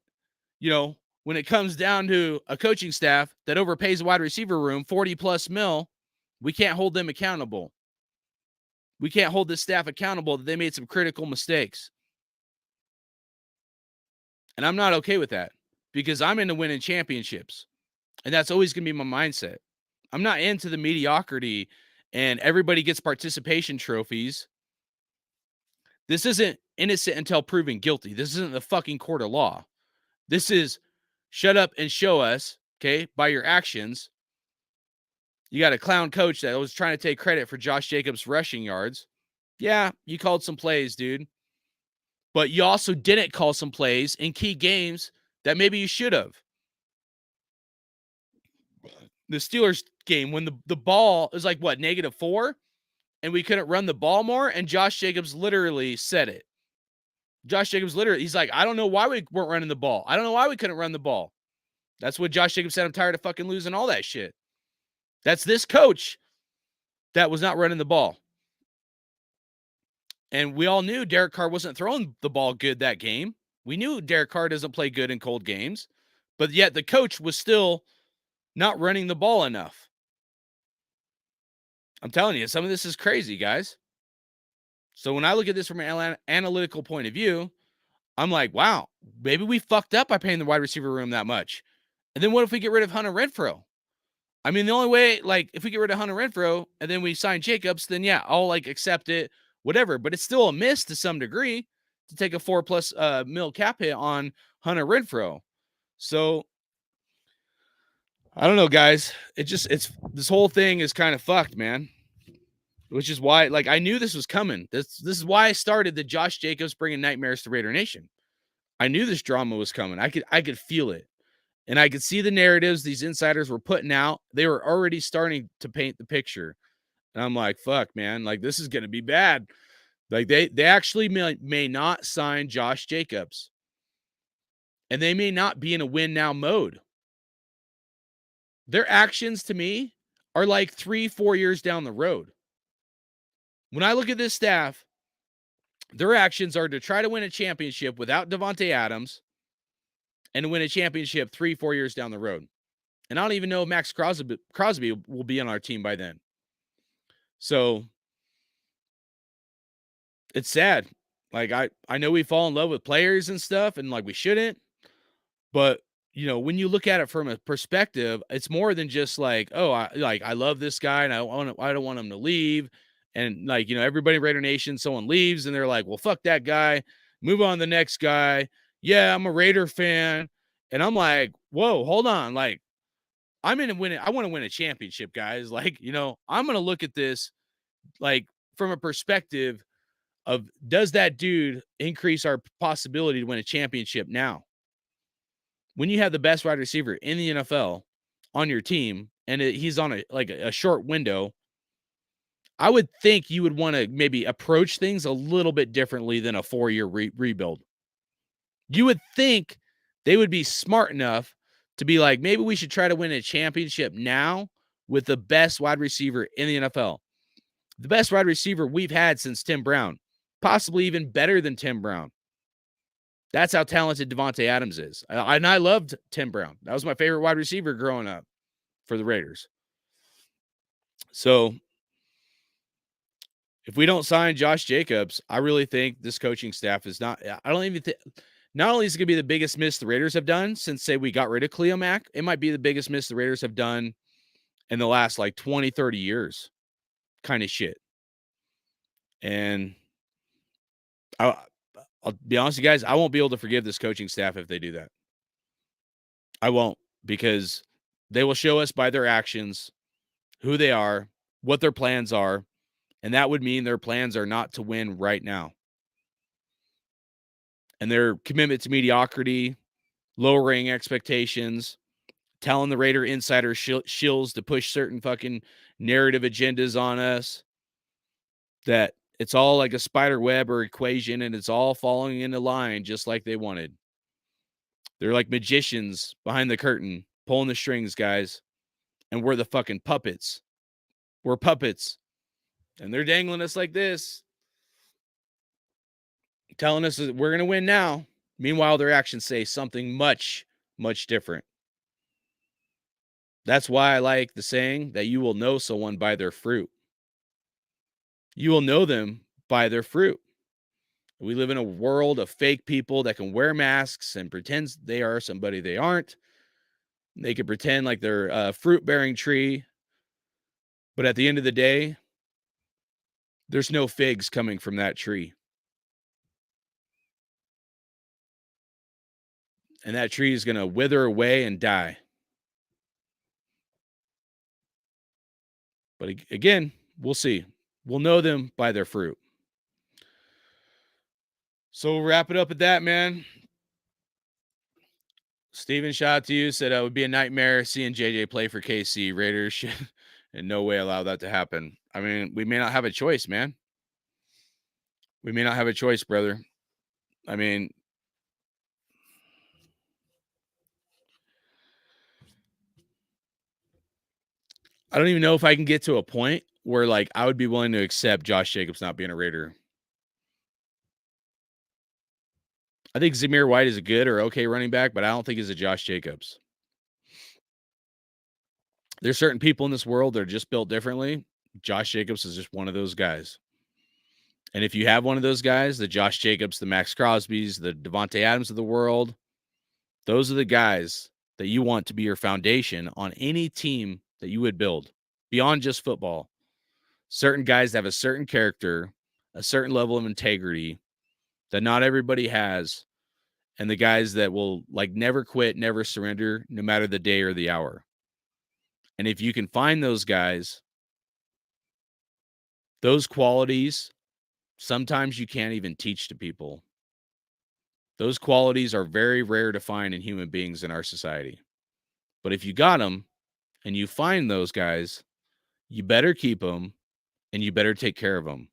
you know, when it comes down to a coaching staff that overpays a wide receiver room 40 plus mil, we can't hold them accountable. We can't hold this staff accountable that they made some critical mistakes. And I'm not okay with that because I'm into winning championships. And that's always going to be my mindset. I'm not into the mediocrity and everybody gets participation trophies. This isn't innocent until proven guilty. This isn't the fucking court of law. This is shut up and show us, okay, by your actions. You got a clown coach that was trying to take credit for Josh Jacobs' rushing yards. Yeah, you called some plays, dude. But you also didn't call some plays in key games that maybe you should have. The Steelers game, when the ball is like, what, -4? And we couldn't run the ball more? And Josh Jacobs literally said it. Josh Jacobs literally, he's like, I don't know why we weren't running the ball. I don't know why we couldn't run the ball. That's what Josh Jacobs said. I'm tired of fucking losing all that shit. That's this coach that was not running the ball. And we all knew Derek Carr wasn't throwing the ball good that game. We knew Derek Carr doesn't play good in cold games. But yet the coach was still not running the ball enough. I'm telling you, some of this is crazy, guys. So when I look at this from an analytical point of view, I'm like, wow, maybe we fucked up by paying the wide receiver room that much. And then what if we get rid of Hunter Renfrow? I mean, the only way, like, if we get rid of Hunter Renfrow and then we sign Jacobs, then yeah, I'll like accept it, whatever. But it's still a miss to some degree to take a 4+ mil cap hit on Hunter Renfrow. So I don't know, guys. It's this whole thing is kind of fucked, man. Which is why, like, I knew this was coming. This is why I started the Josh Jacobs bringing nightmares to Raider Nation. I knew this drama was coming. I could feel it. And I could see the narratives these insiders were putting out. They were already starting to paint the picture. And I'm like, fuck, man. Like, this is going to be bad. Like, they actually may not sign Josh Jacobs. And they may not be in a win now mode. Their actions to me are like 3-4 years down the road. When I look at this staff, their actions are to try to win a championship without Davante Adams and win a championship 3-4 years down the road. And I don't even know if Max Crosby will be on our team by then. So it's sad. Like, I know we fall in love with players and stuff, and like we shouldn't. But, you know, when you look at it from a perspective, it's more than just like, oh, I love this guy and I don't want him to leave. And like, you know, everybody in Raider Nation, someone leaves and they're like, well, fuck that guy. Move on to the next guy. Yeah, I'm a Raider fan. And I'm like, whoa, hold on. Like, I'm in to win it. I want to win a championship, guys. Like, you know, I'm going to look at this like from a perspective of, does that dude increase our possibility to win a championship now? When you have the best wide receiver in the NFL on your team and he's on a short window, I would think you would want to maybe approach things a little bit differently than a 4-year rebuild. You would think they would be smart enough to be like, maybe we should try to win a championship now with the best wide receiver in the NFL. The best wide receiver we've had since Tim Brown, possibly even better than Tim Brown. That's how talented Davante Adams is. And I loved Tim Brown. That was my favorite wide receiver growing up for the Raiders. So if we don't sign Josh Jacobs, I really think this coaching staff is not. I don't even think. Not only is it going to be the biggest miss the Raiders have done since, say, we got rid of Khalil Mack, it might be the biggest miss the Raiders have done in the last, like, 20, 30 years kind of shit. And I'll be honest with you guys, I won't be able to forgive this coaching staff if they do that. I won't, because they will show us by their actions who they are, what their plans are, and that would mean their plans are not to win right now. And their commitment to mediocrity, lowering expectations, telling the Raider insider shills to push certain fucking narrative agendas on us, that it's all like a spider web or equation and it's all falling into line just like they wanted. They're like magicians behind the curtain, pulling the strings, guys. And we're the fucking puppets. We're puppets. And they're dangling us like this, telling us that we're going to win now. Meanwhile, their actions say something much, much different. That's why I like the saying that you will know someone by their fruit. You will know them by their fruit. We live in a world of fake people that can wear masks and pretend they are somebody they aren't. They can pretend like they're a fruit-bearing tree. But at the end of the day, there's no figs coming from that tree. And that tree is going to wither away and die. But again, we'll see. We'll know them by their fruit. So we'll wrap it up at that, man. Steven, shout out to you. Said it would be a nightmare seeing JJ play for KC. Raiders should in no way allow that to happen. I mean, we may not have a choice, man. We may not have a choice, brother. I mean, I don't even know if I can get to a point where, like, I would be willing to accept Josh Jacobs not being a Raider. I think Zamir White is a good or okay running back, but I don't think he's a Josh Jacobs. There's certain people in this world that are just built differently. Josh Jacobs is just one of those guys. And if you have one of those guys, the Josh Jacobs, the Max Crosbys, the Davante Adams of the world, those are the guys that you want to be your foundation on any team that you would build beyond just football. Certain guys have a certain character, a certain level of integrity that not everybody has. And the guys that will, like, never quit, never surrender, no matter the day or the hour. And if you can find those guys, those qualities, sometimes you can't even teach to people. Those qualities are very rare to find in human beings in our society. But if you got them and you find those guys, you better keep them and you better take care of them.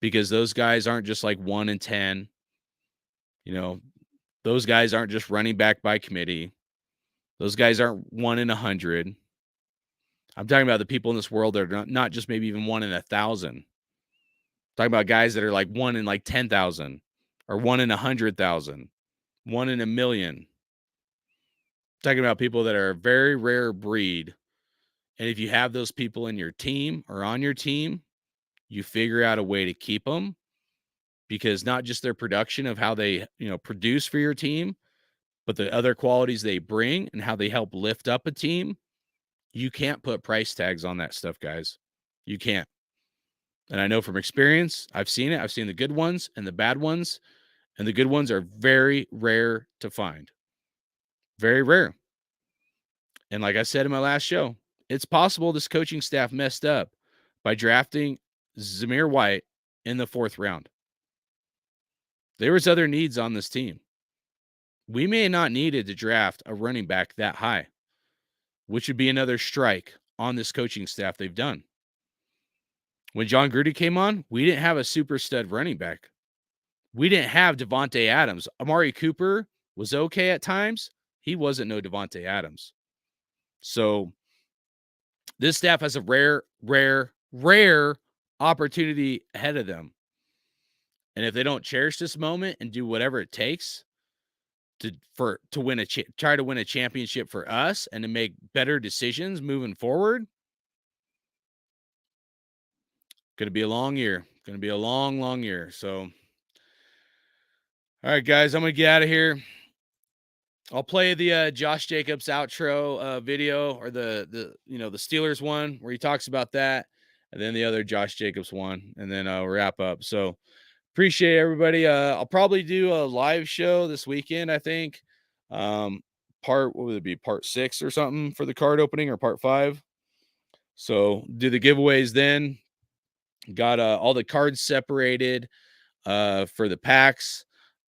Because those guys aren't just like 1 in 10. You know, those guys aren't just running back by committee. Those guys aren't 1 in 100. I'm talking about the people in this world that are not just maybe even 1 in 1,000. Talking about guys that are like 1 in like 10,000 or 1 in 100,000, 1 in a million. Talking about people that are a very rare breed. And if you have those people in your team or on your team, you figure out a way to keep them, because not just their production of how they, produce for your team, but the other qualities they bring and how they help lift up a team. You can't put price tags on that stuff, guys. You can't. And I know from experience, I've seen it. I've seen the good ones and the bad ones, and the good ones are very rare to find. Very rare. And like I said in my last show, it's possible this coaching staff messed up by drafting Zamir White in the 4th round. There was other needs on this team. We may not needed to draft a running back that high, which would be another strike on this coaching staff they've done. When John Gruden came on, we didn't have a super stud running back. We didn't have Devontae Adams. Amari Cooper was okay at times. He wasn't no Devontae Adams. So this staff has a rare opportunity ahead of them. And if they don't cherish this moment and do whatever it takes to try to win a championship for us and to make better decisions moving forward, going to be a long year. Going to be a long year. So, all right, guys, I'm going to get out of here. I'll play the Josh Jacobs outro video, or the Steelers one where he talks about that, and then the other Josh Jacobs one, and then I'll wrap up. So appreciate everybody. I'll probably do a live show this weekend, I think. What would it be? Part 6 or something for the card opening, or part 5. So do the giveaways then. Got all the cards separated for the packs.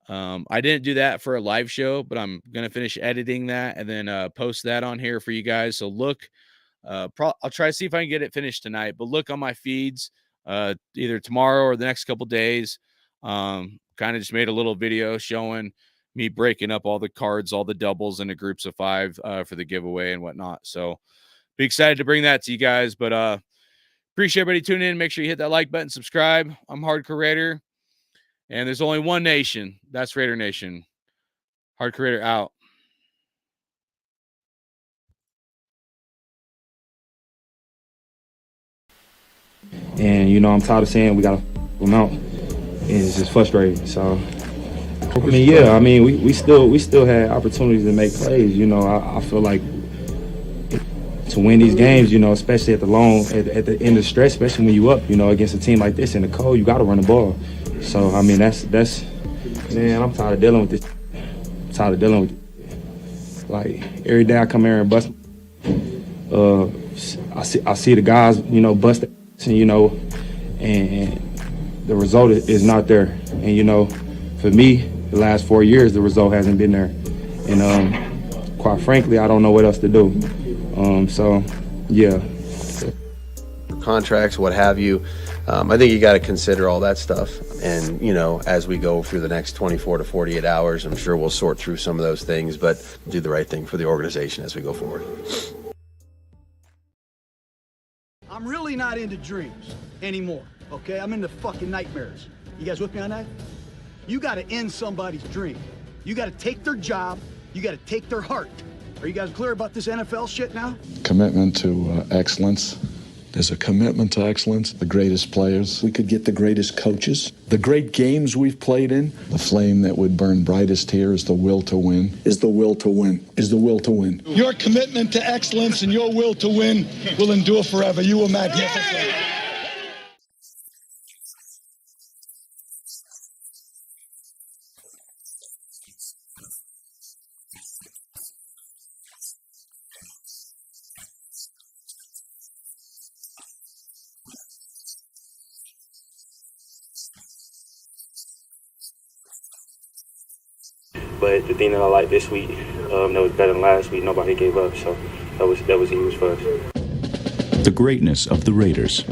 I didn't do that for a live show, but I'm going to finish editing that and then post that on here for you guys. So look, I'll try to see if I can get it finished tonight, but look on my feeds either tomorrow or the next couple days. Kind of just made a little video showing me breaking up all the cards, all the doubles into groups of 5 for the giveaway and whatnot. So be excited to bring that to you guys, but appreciate everybody tuning in. Make sure you hit that like button, subscribe. I'm Hardcore Raider. And there's only one nation. That's Raider Nation. Hardcore Raider out. And, I'm tired of saying we got to them out. And it's just frustrating. So, we still had opportunities to make plays. I feel like to win these games, especially at the end of stretch, especially when you up, against a team like this in the cold, you got to run the ball. So, that's man, I'm tired of dealing with this. I'm tired of dealing with it. Like, every day I come here and bust. I see the guys, bust, and the result is not there. And, for me, the last 4 years, the result hasn't been there. And, quite frankly, I don't know what else to do. So, yeah. Contracts, what have you. I think you got to consider all that stuff. And, as we go through the next 24 to 48 hours, I'm sure we'll sort through some of those things, but do the right thing for the organization as we go forward. I'm really not into dreams anymore, okay? I'm into fucking nightmares. You guys with me on that? You got to end somebody's dream. You got to take their job. You got to take their heart. Are you guys clear about this NFL shit now? Commitment to excellence. There's a commitment to excellence. The greatest players. We could get the greatest coaches. The great games we've played in. The flame that would burn brightest here is the will to win. Is the will to win. Is the will to win. Your commitment to excellence and your will to win will endure forever. You were magnificent. But the thing that I like this week, that was better than last week, nobody gave up, so that was huge for us. The greatness of the Raiders.